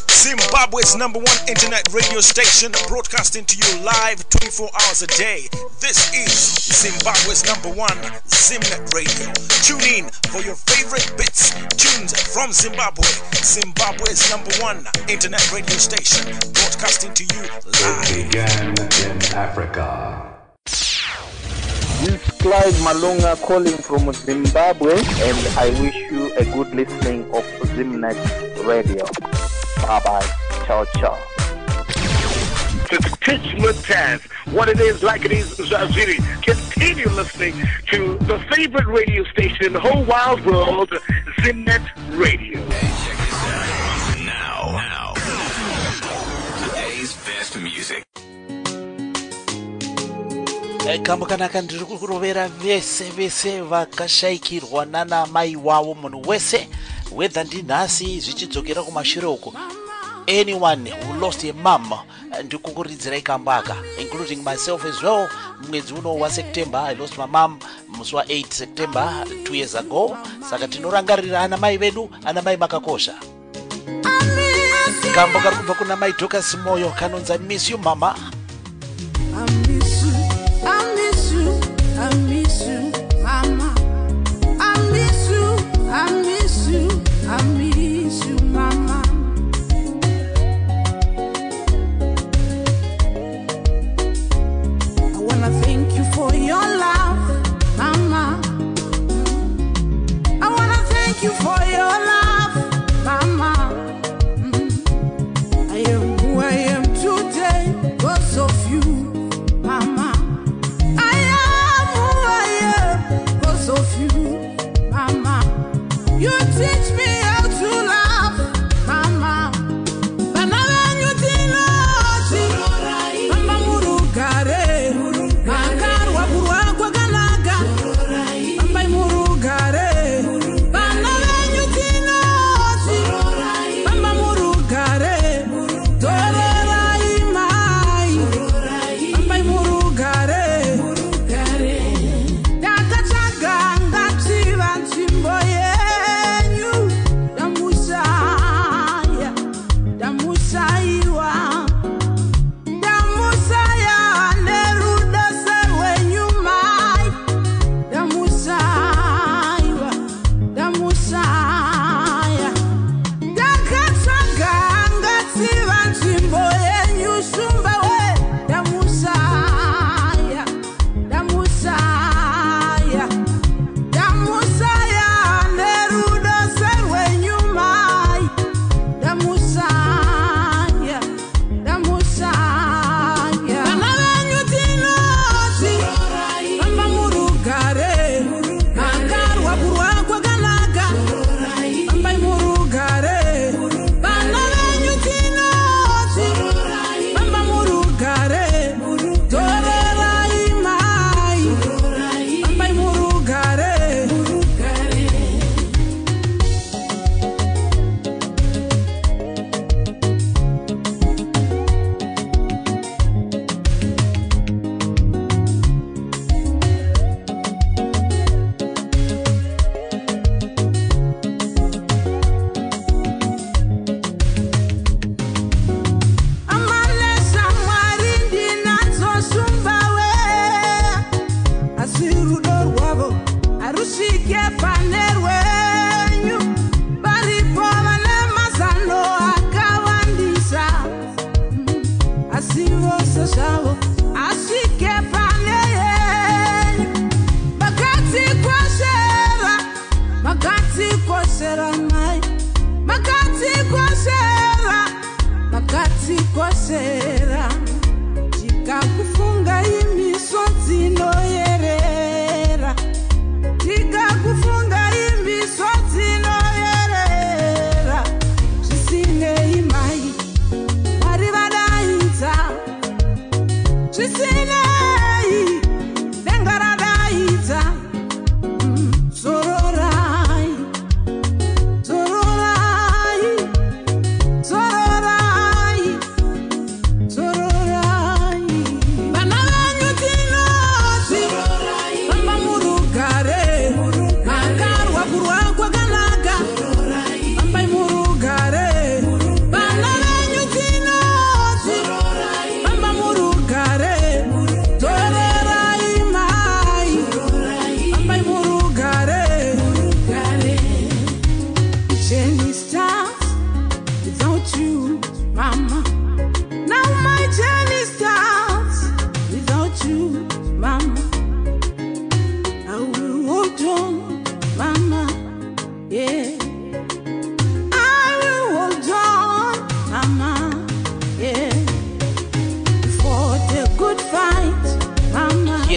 Zimnet. Zimbabwe's #1 internet radio station, broadcasting to you live 24 hours a day. This is Zimbabwe's #1 Zimnet Radio. Tune in for your favorite bits, tunes from Zimbabwe. Zimbabwe's #1 internet radio station, broadcasting to you live. It began in Africa. This is Clyde Malunga calling from Zimbabwe, and I wish you a good listening of Zimnet Radio. Bye-bye. Ciao, ciao. Pitch Mataz, what it is like it is Zaziri. Continue listening to the favorite radio station in the whole wild world, Zimnet Radio. Hey, check this out. Now. Today's best music. Kambo kanaka ndiri kurovera vese vakashaikirwa nana mai wavo munhu wese whether ndinhasi zvichidzokera kumashure uko. Anyone who lost a mom ndikukuridzirai kambaka, including myself as well. Mwedzi uno wa September I lost my mom musi wa 8 September 2 years ago. Saka tinorangarira ana mai vedu, ana mai makakosha. Kambo kari kubva kuna mai Dorcas Moyo kanonza miss you mama. I miss you, mama. I miss you, mama. I wanna thank you for your love, mama. I wanna thank you for your love, mama. I am who I am today because of you, mama. Of you, mama. You teach me how to love, mama. Bana venyu tinoti mama murugare makarwa kurwa kwakanaka mama murugare. Bana venyu tinoti mama murugare torerai mai mama murugare.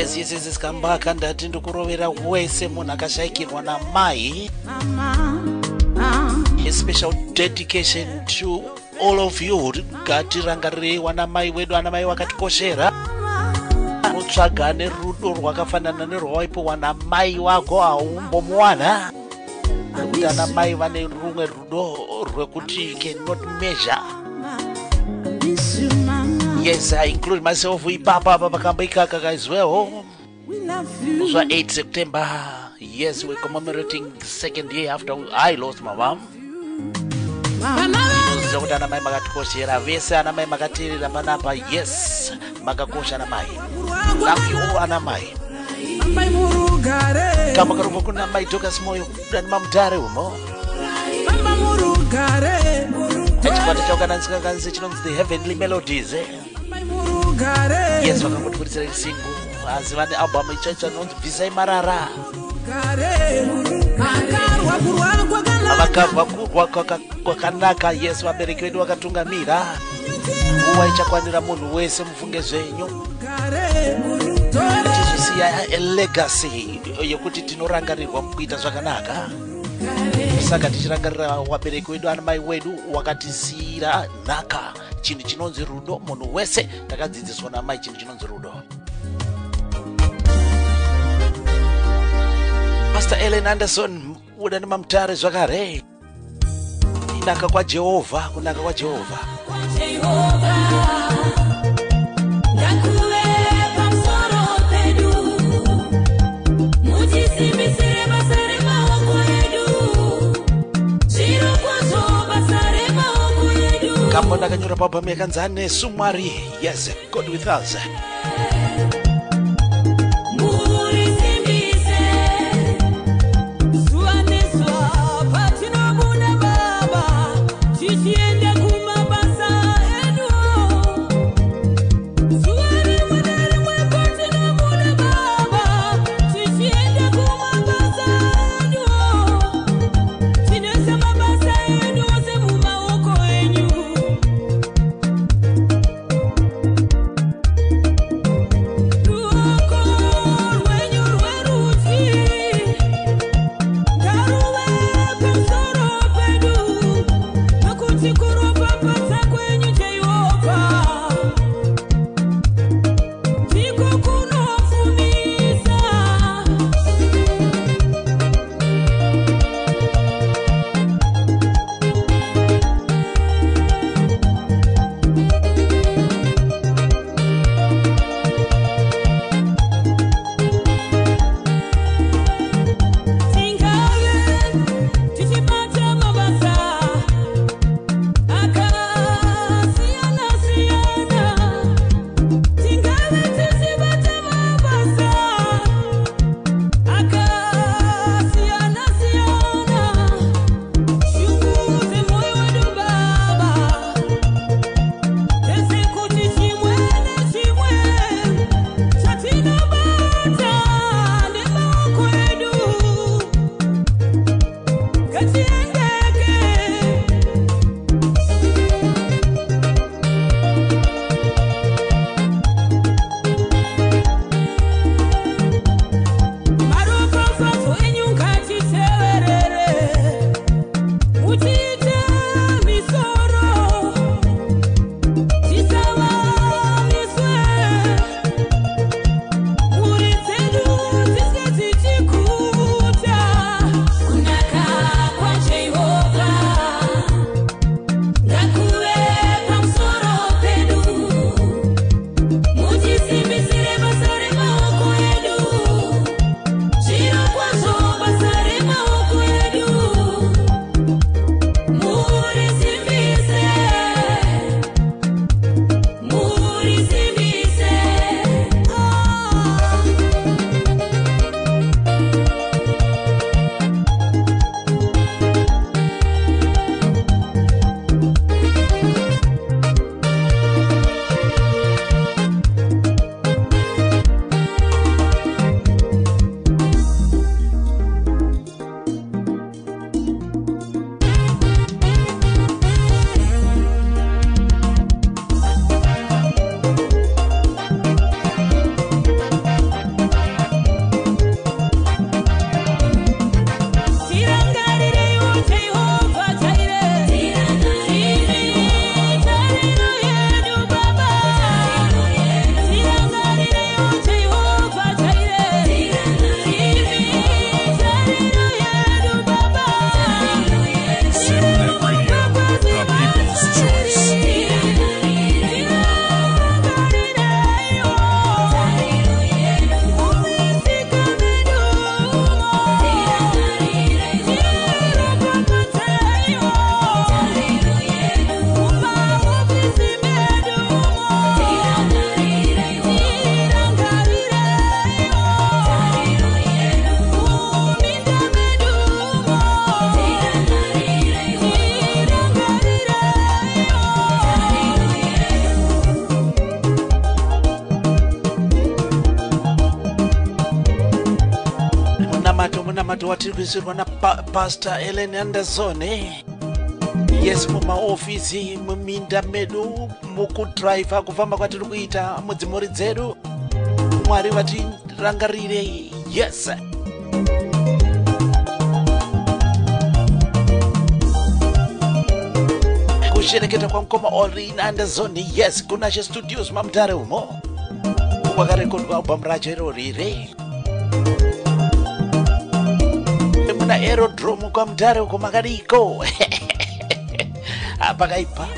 yes kambaka ndati ndikurovera wese munhu akashayikirwa namai. A special dedication to all of you. Ngatirangarire wanamai wedu, anamai vakatikoshera. Utsvaga nerudo rwakafanana nerwawaipo wanamai wako haumbomuwana. Nekuti anamai vane rumwe rudo rwekuti cannot measure. Yes, I include myself ipapa pakamba ikaka as well. So 8 September, yes, we're commemorating the second year after I lost my mom. Zokuti anamai makatikoshera vese, anamai makatirira panapa, yes, makakosha anamai. Love you all anamai. Kama karuva kuna mai toka simoyo kudani mamtare umo. Echikwata chaukananzika kanzi chinonzi The Heavenly Melodies. Yes, vakangotikuritsira isingu. Asi vane album ichacho anonzi Bvisai Marara. Vakabva kurwa kwakanaka. Yes, vabereki vedu vakatungamira. Nguva ichakwanira munhu wese mufunge zvenyu. Tichisiya a legacy yekuti tinorangarirwa mukuita zvakanaka. Saka tichirangarira wabereki wedu anamai wedu wakatisiyira nhaka. Chinhu chinonzi rudo. Munhu wese takadzidziswa namai chinhu chinonzi rudo. Pastor Ellen Anderson udani mamtare zvakare. Kunaka kwa Jehovah, kunaka kwa Jehovah. Kambona kanyura pabam yakanzane sumari. Yes, God with us. munamato watiri kuisirwa na Pastor Ellen Anderson. Yes, muma ofisi muminda medu mukudrive kufamba kwatiri kuita mudzimuri dzedu. Mwari vatirangarire. Yes. Kushereketa kwa mkoma Ellen Anderson. Yes, kunashe studios mamtare umo. Wakarekordwa album rachero rire. Muna aerodrome kwa mtare uko makariko. Apakaipa.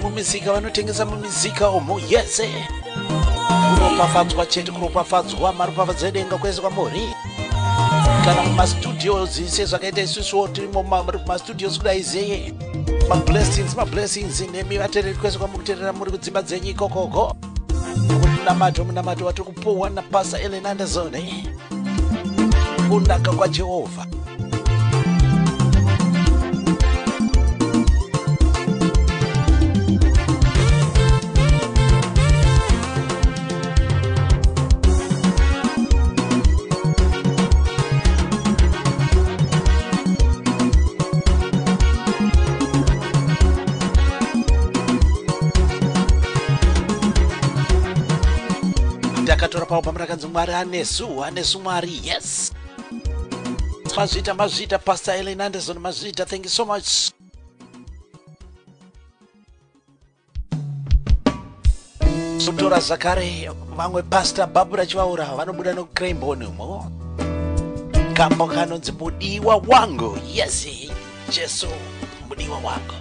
Mumizika vanotengesa mumizika omo. Yes, kunopafadzwa chete, kunopafadzwa maropafadza edenga kwese kwamuri kana mumastudios sezvakaita isusuwo tirimo mumastudios kudai zeye mablessings nemi vatereri kwese kwamukuterera muri kudzimba dzenyu ikokoko munamato watiri kupuwa naPastor Ellen Anderson. Kunaka kwaJehovha. Ndakatora paubva murakanzi Mwari anesu Mwari. Yes, mazvita Pastor Ellen Anderson, mazvita. Thank you so much. Kutora zvakare vamwe Pastor Barbara Chivaura vanobuda nokuCrainbone umo. Kambo kanonzi mudiwa wangu. Yes, Jesu mudiwa wangu.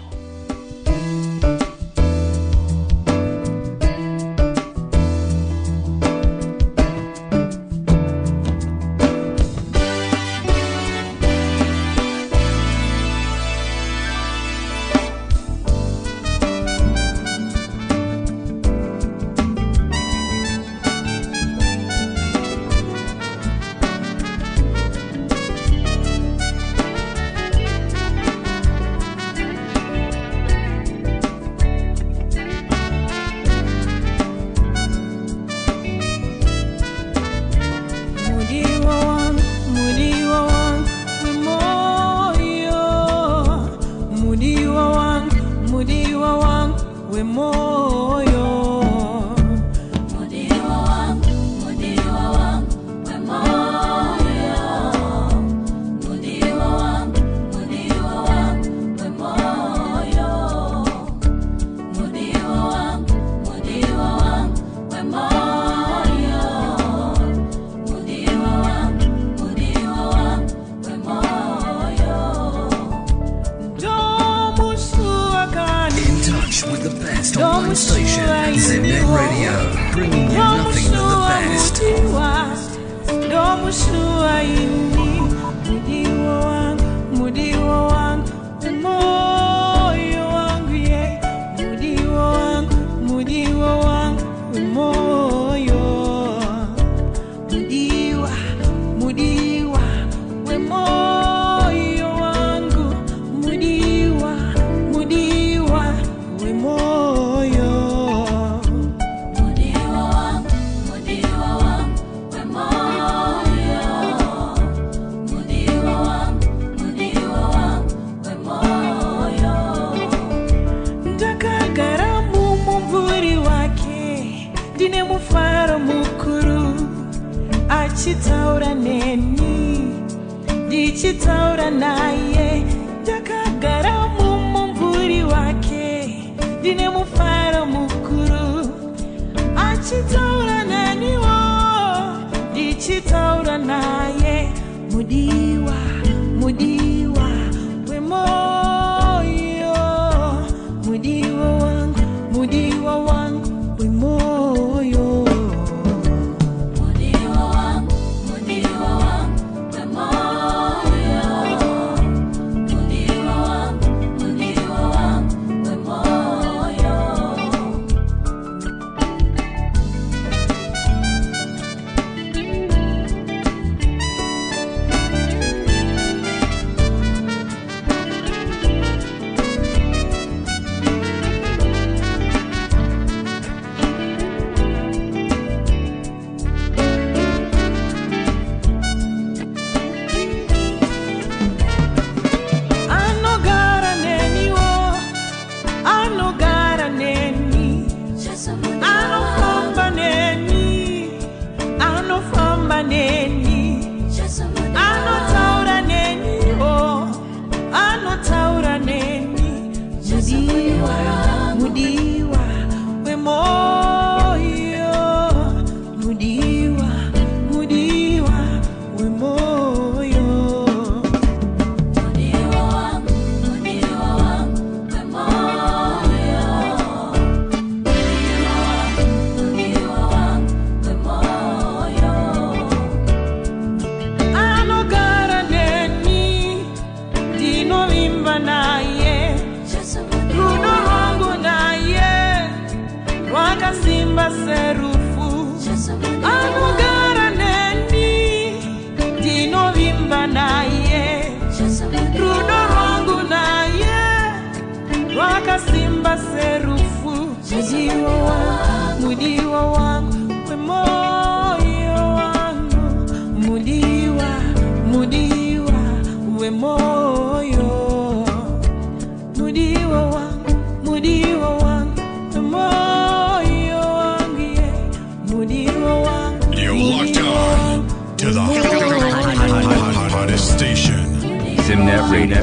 Online station, Zimnet Radio, bringing you nothing but the best. Chitaura neni, dichitaura naye, takagara mumvuri wake, dine mufara mukuru. Achitaura neni wo, dichitaura naye, mudiwa, mudiwa, we moyo, mudiwa wangu, we moyo. mudiwa we moyo, mudiwa we moyo, mudiwa wangu we moyo, mudiwa wangu we moyo. Anogara neni dino vimba naye, rudo rwangu naye, rwaka simba serufu. Anogara neni dino vimba naye, rudo rwangu naye, rwaka simba serufu. Mudiwa wangu we moyo wangu, mudiwa we moyo, mudiwa wangu we moyo wangu, yeah. Mudiwa wangu. You're locked on to the hottest station. Zimnet Radio.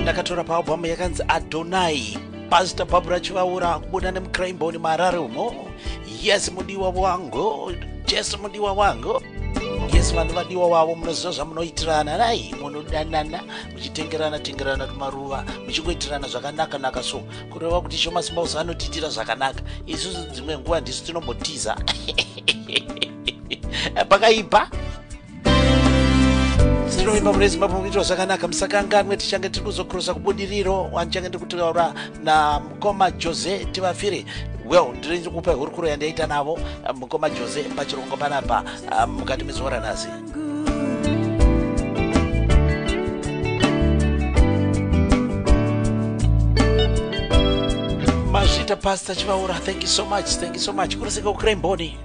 Ndakatora paalbum yakanzi Adonai, Pastor Barbara Chivaura kubuda nemukraimboni Marare umo. Yes, mudiwa wangu, Jesu mudiwa wangu. Yes, vanhu vadiwa wavo munoziva zvamunoitirana nai, munodanana muchitengerana tumaruva, muchingoitirana zvakanaka so kureva kuti Shoma Simbaus anotiitira zvakanaka. Isusu dzimwe nguva ndisu tinombotiza pakaipa. Tinoimba mune Zimbabwe kuitwa zvakanaka, musakanganwe tichange tiri kuzokrosa kubudiriro wanichange ndiri kutaura naMukoma Jose tivafire. Well, ndiri kupa hurukuro yandaita navo Mukoma Jose pachirongo panapa mukati mezuva ranhasi. Mazvita Pastor Chivaura, thank you so much. Kurusika ukremboni.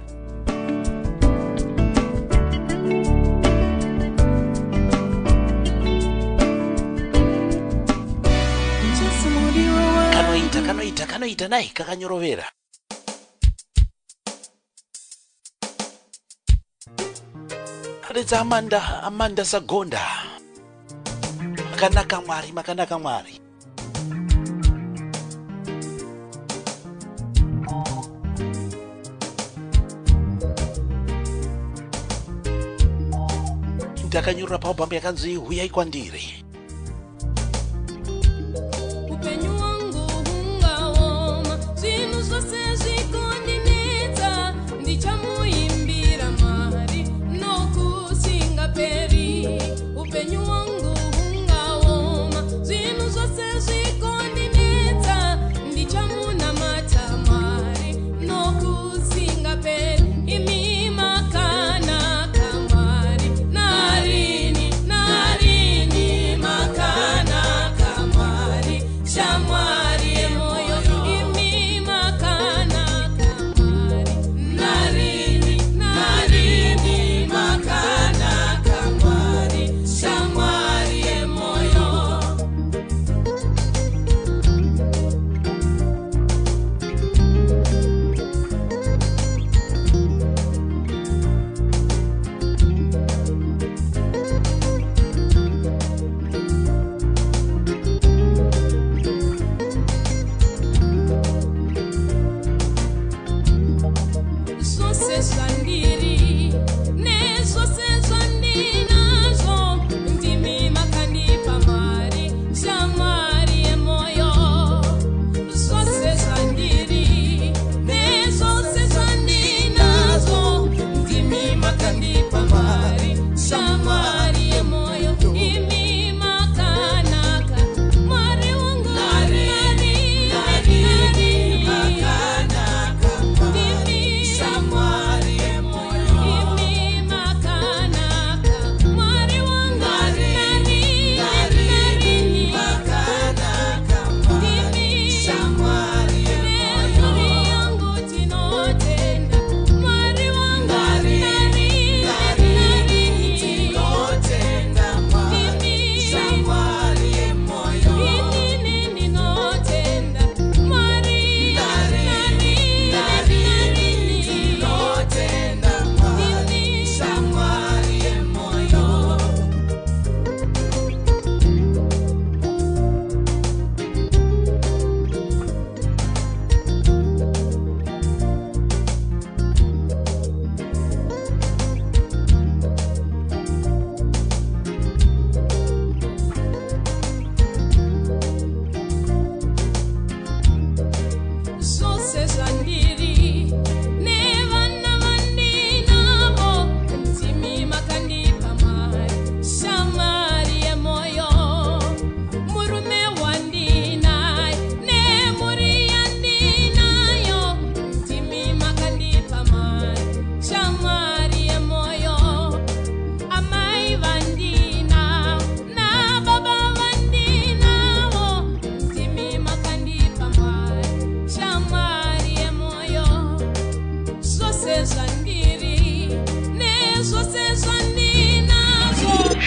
Kanoita nai kakanyorovera. Adedza Amanda Sagonda. Makanaka Mwari. Ndakanyorora paubhambu yakanzi Uyai Kwandiri. Narini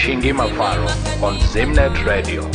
Shingi Mafaro on Zimnet Radio.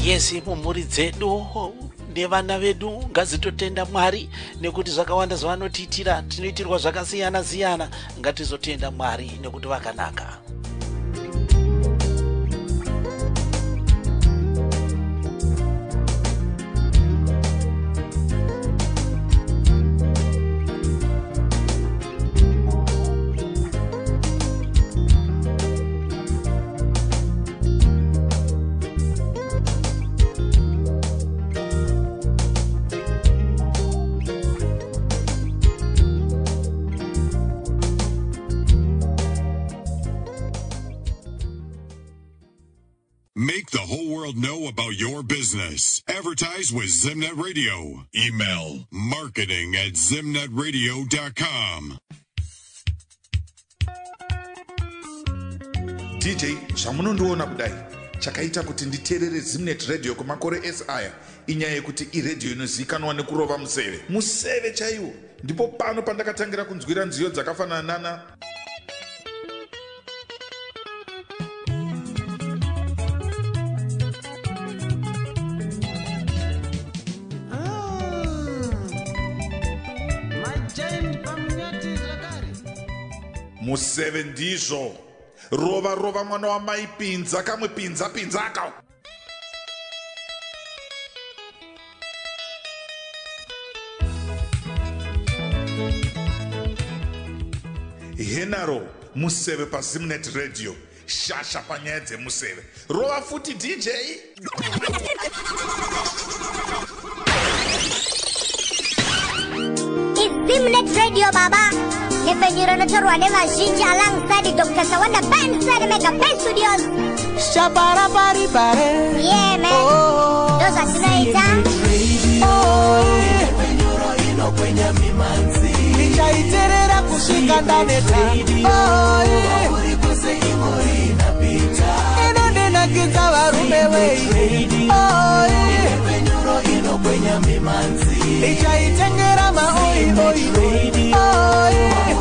Yesi mumhuri dzedu nevana vedu ngazitotenda Mwari nekuti zvakawanda zvavanotiitira tinoitirwa zvakasiyana siyana, ngatizotenda Mwari nekuti vakanaka. Make the whole world know about your business. Advertise with Zimnet Radio. Email marketing@zimnetradio.com. DJ zvamunondiona kudai chakaita kuti nditeerere Zimnet Radio kumakore aya inyaya yekuti iredio inozivikanwa nekurova museve chaiwo. Ndipo pano pandakatangira kunzwira nziyo dzakafanana na museve ndizvo rova mwana wamaipinza kamwe pinza aka henaro museve paZimnet Radio, shasha panyaya dzemuseve rova futi DJ. Zimnet Radio baba. Neveniro notorwa nevazhinji alongside Dr. Sawanda Bandside Mega Pen Studios. Shabara bari bare. Yeah man. Those are tonight. Neveniro ino kwenye mimanzi. Nichaiterera kushika ndaneta. Uri kuse ingori inapita. Inonena kiza varume wei. Neveniro ino kwenye mimanzi. Nichaitengera maoi.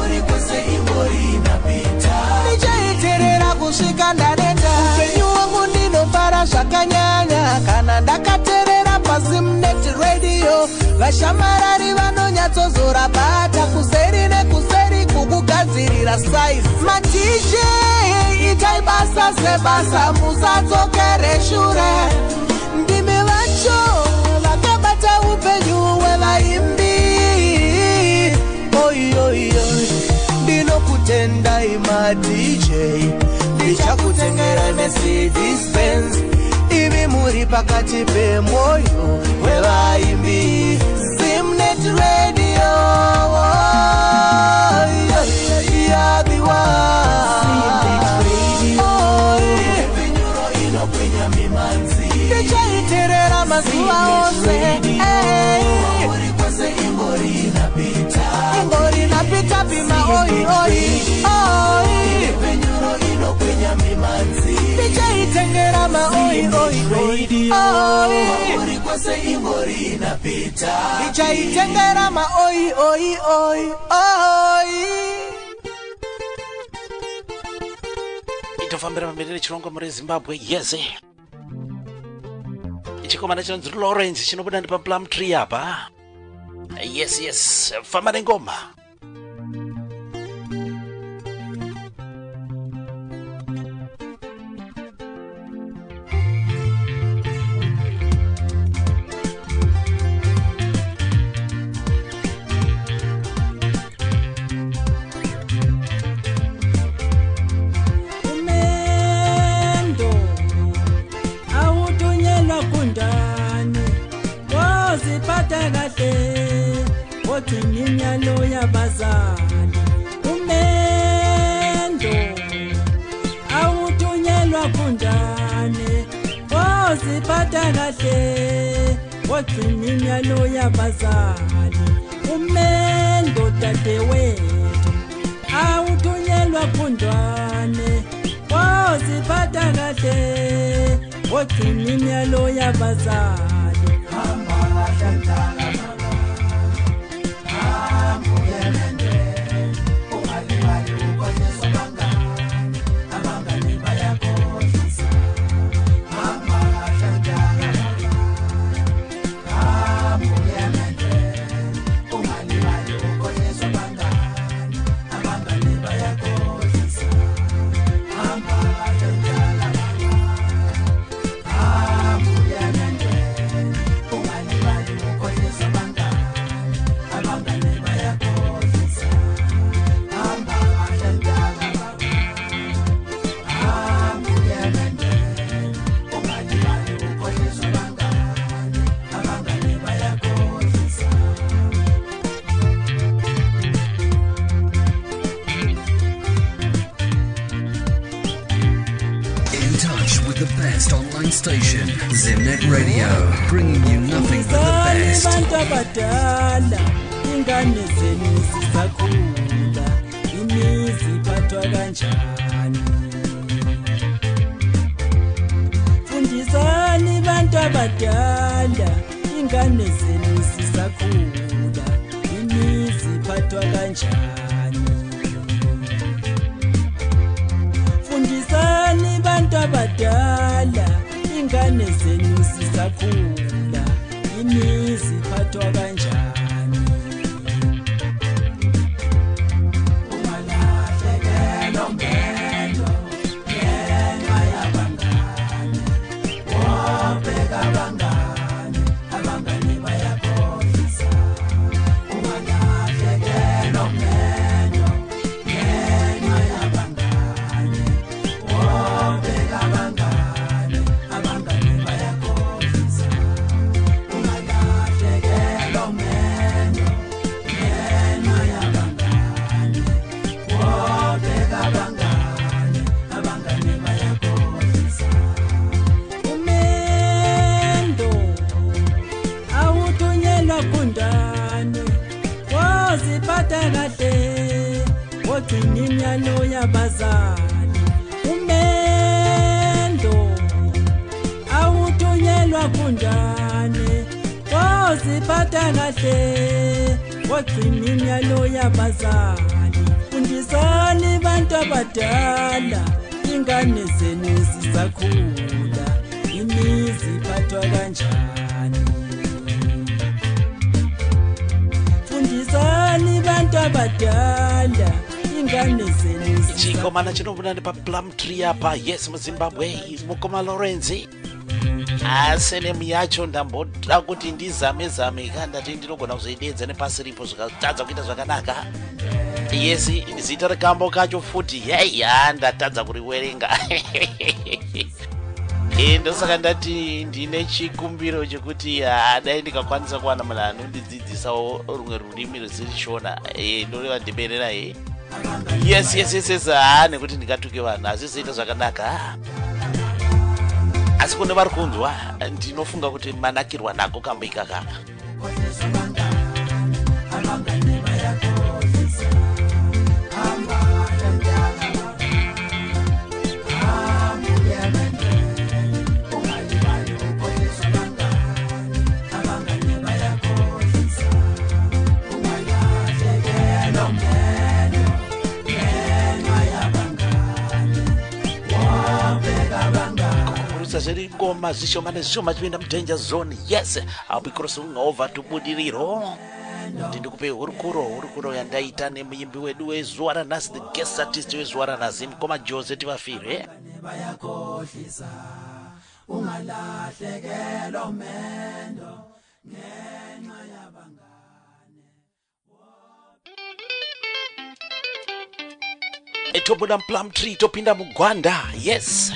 Uri kuse ingori inapita. Nichaiterera kushika ndaneta. Upenyu wangu ndinofara zvakanyanya kana ndakaterera paZimnet Radio. Vashamarari vanonyatsozora bata kuseri nekuseri kukugadzirira size. Ma-DJ itai basa sebasa musadzokere shure. Ndimi vacho vakabata upenyu hwevaimbi. Ndinokutendai ma-DJ, ndichakutengera Mercedes-Benz. Ivi muri pakati pemwoyo wevaimbi. Zimnet Radio, you're the one. Neveniro ino kwenye mimanzi. Ndichaiterera mazuva ose. Uri kwese ingori inapita. Ingori inapita pima oi. Neveniro ino kwenye mimanzi. Ndichaitengera maoi. Uri kwese ingori inapita. Ndichaitengera maoi. Itofambira pamberi chirongwa muri Zimbabwe. Yeze chikomana chinonzi Lawrence chinobuda ndi pa Plum Tree apa. Yes famba nengoma. kahle ogcina imiyalo yabazali umendo awuthunyelwa kunjani oziphatha kahle ogcina imiyalo yabazali umendo dadewethu awuthunyelwa kunjani oziphatha kahle ogcina imiyalo yabazali hamba kahle Station, Zimnet Radio, bringing you nothing but the best. Abantu abadala ingane zenu zisakhula imizi iphathwa kanjani fundisani abantu abadala ingane zenu zisakhula imizi iphathwa kanjani fundisani abantu abadala ingane zenu zisakhula imizi iphathwa kanjani ungalahlekelwa umendo ngenxa yabangane wobheka abangane abangane bayakhohlisa ungalahlekelwa umendo ngenxa yabangane wobheka abangane ogcina imiyalo yabazali umendo awuthunyelwa kunjani oziphatha kahle ogcina imiyalo yabazali fundisani abantu abadala ingane zenu zisakhula imizi iphathwa kanjani fundisani abantu abadala ingane zenu chikomana chinobudani pa Plum Tree apa yes muZimbabwe mukoma Lorenzi asenemu yacho ndamboda kuti ndizame kandati ndinogona kuzoidedza nepasi ripo zvikatadza kuita zvakanaka yes zita rekambo kacho futi hey ndatadza kuriwerenga ndosaka ndati ndine chikumbiro chekuti dai ndikakwanisa kuwana munhu anondidzidzisawo rumwe rurimi rwezirishona ndoreva ndiberera yes nekuti ndikatuke vanhu asi zvizoita zvakanaka asi kune vari kunzwa ndinofunga kuti manakirwa nako kamboika kaka zviri ngoma zvishoma nezvishoma tienda mudanger zone yes I'll be crossing over to Budiriro ndikupe hurukuro yandaita nemuimbi wedu wezuva ranhasi the guest artist wezuva ranhasi mukoma Jose tivafire ungalahlekelwa umendo ngenxa yabangane etobuda Plum Tree topinda mugwanda yes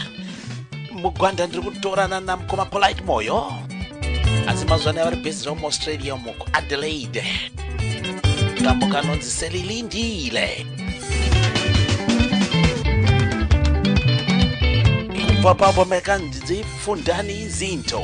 mugwanda ndiri kutorana namukoma Polite Moyo asi mazwana vari based mu Australia muko Adelaide kambo kanonzi Selilindile kubva papo mekanzi fundani izinto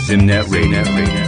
Zimnet Radio.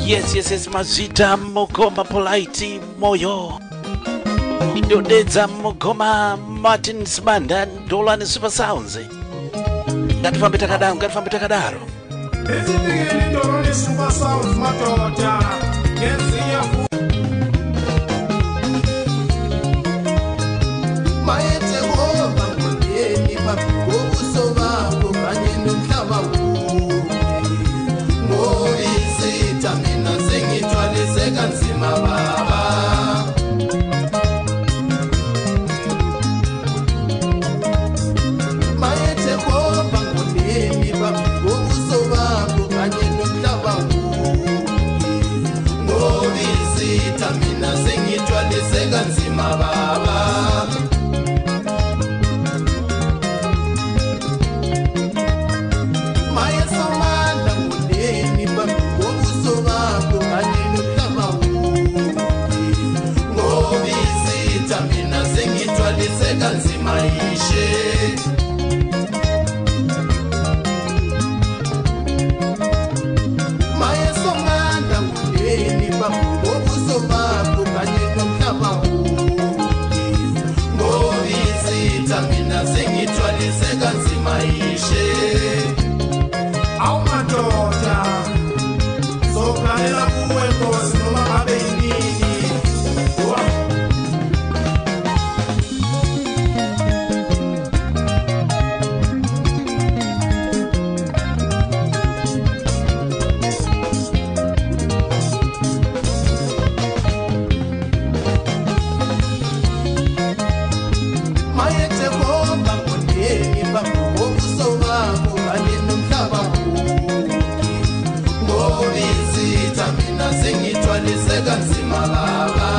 Yes, mazita Mugoma Polite Moyo Indodeza Mugoma Martin Smanda Dolan Super Sounds. Ngatifambe takadaro. Ezipigeni Dolan Super Sounds matota. Yensiya Maete woba ngondeni papi wobuso babo kanye nomhlaba Movisita mina sengithwalise kanzima baba Maete woba ngondeni papi wobuso babo kanye nomhlaba Movisita mina sengithwalise kanzima baba Kanzima ishe Maye somanda kundeni pabubo buso babo kanye nomhlaba Ngovisita mina sengithwalise kanzima ishe Awu madoda Sokalela kuwe Nkosi noma ngabe yinini Kanzima baba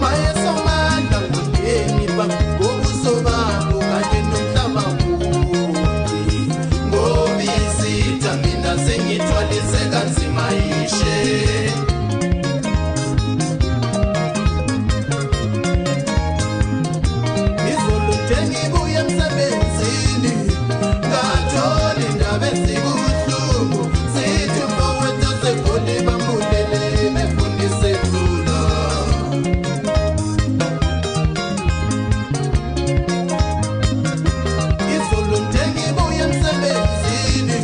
Maye somanda kundeni pabuso babo kanye nomhlaba Ngovisita mina sengithwalise kanzima ishe Izolo njengibuye emsebenzini ngatholi indaba ezibuhlungu sithi mfowethu segoli bambulele befundise lula Izolo njengibuye emsebenzini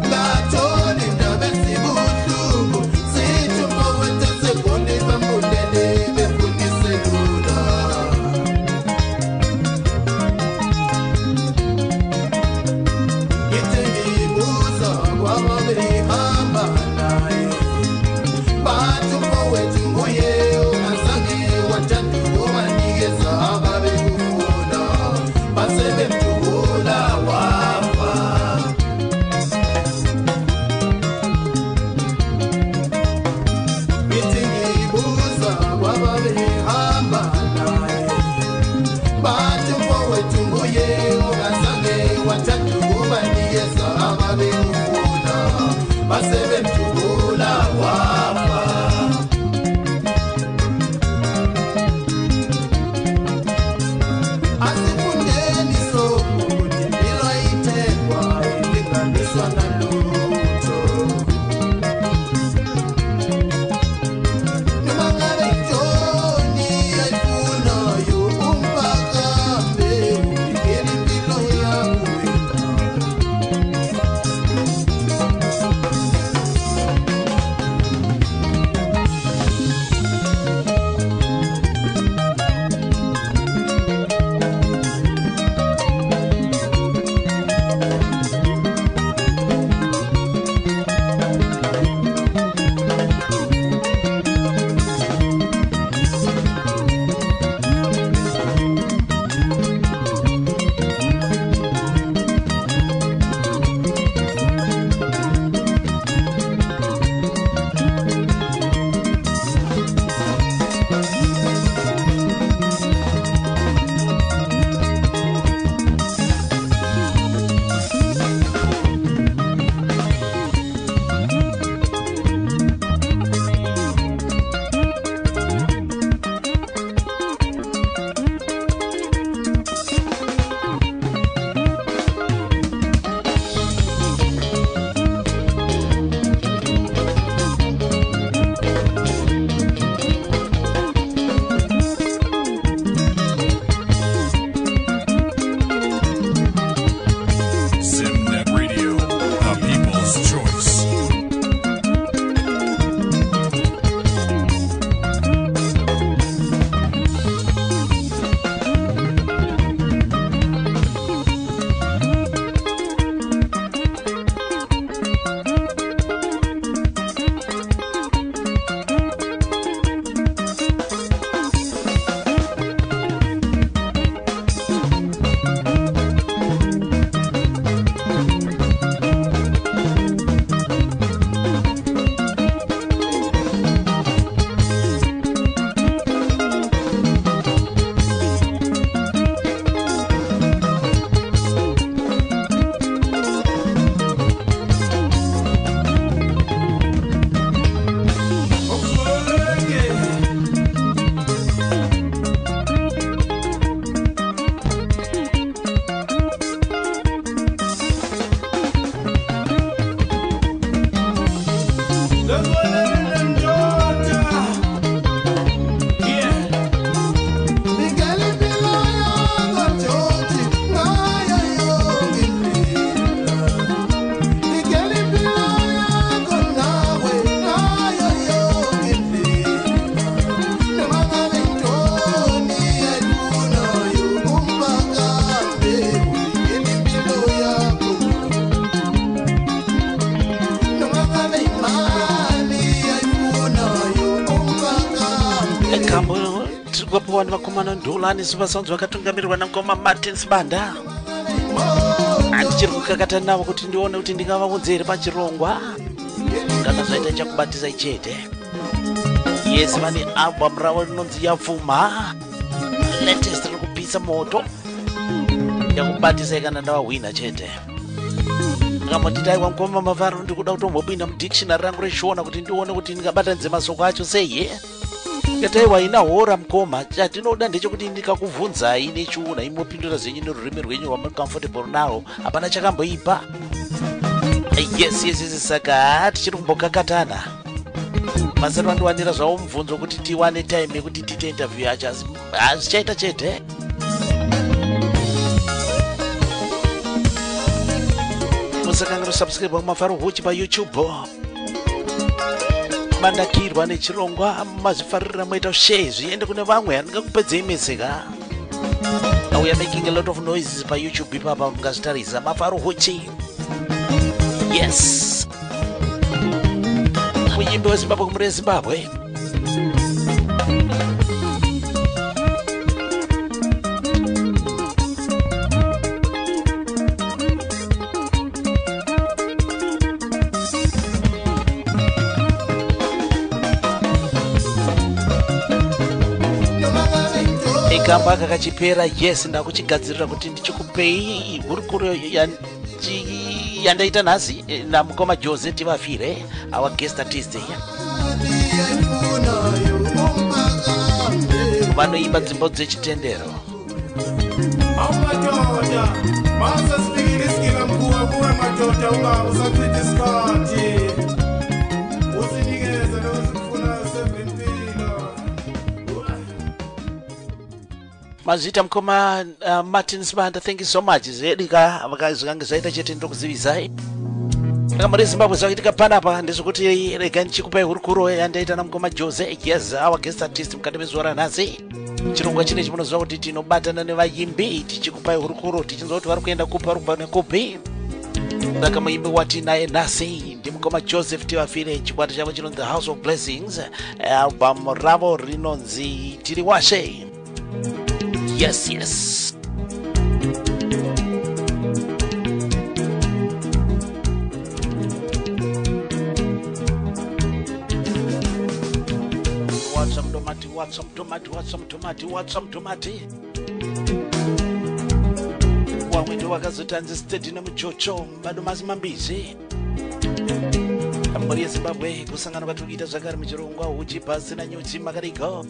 ngatholi indaba ezibuhlungu sithi mfowethu segoli bambulele befundise lula wani vakomana ndulani sivasanzwa vakatungamirirwa namukoma Martin Sibanda. Ndichiri kukakata navo kuti ndione kuti ndingavaunze here pachirongwa kana zvaita chakubatisa chete. Yes, vane album ravo rinonzi Yapfuma, latest rikupisa moto yakubatisa kana ndavahwina chete. Ngamotitaiwa mukoma Mavharo ndikuda kutombopinda mudictionary rangu reshona kuti ndione kuti ndingabatanidze masoko acho sei. Ngataiwa ina hora mukoma, chatinoda ndechekuti ndikakubvunzai nechiuna imopindura zvenyu nerurimi rwenyu rwamuri comfortable naro, hapana chakamboipa. Yes, saka tichiri kumbokakatana. Masari vandiwanira zvavo mubvunzo kuti tiwane time yekuti tiite interview yacho, asi zvichaita chete. Musakangiro subscribe kumafaro huchi pa YouTube. Mandakirwa nechirongwa mazvifarira moita share zviende kune vamwe handingakupedzei meseka. We are making a lot of noises pa YouTube ipapa mungazvitarisa mafaro huchi. Yes. Muyimbi weZimbabwe kumure Zimbabwe. Ikamba kakachipera, yes, ndakuchigadzirira kuti ndichikupei hurukuro yandaita nhasi namukoma Jose Tivafire, our guest artist here. Vanoimba dzimbo dzechitendero. Mazita mukoma Martin Sibanda, thank you so much. Zedika vakazvikanga zvaita chete ndokuzivizai. Kamuri Zimbabwe zvakuitika panapa ndezvokuti rega ndichikupai hurukuro yandaita namukoma Jose, yes, our guest artist mukati mezuva ranhasi. Chirongwa chinechi munoziva kuti tinobatana nevayimbi tichikupai hurukuro tichinzwa kuti vari kuenda kupi vari kubva nekupi. Saka muimbi watinaye nhasi ndimukoma Joseph Tivafire, chikwata chavo chinonzi The House of Blessings, album ravo rinonzi Tiri Washe. Yes. Want some tomati. Wawendo wakazotanze steady nemuchocho bado mazimambizi. Muri Zimbabwe kusangana kwatikuita zvakare muchirongwa huchi pasi na nyuchi makariko.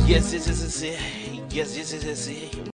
Yes.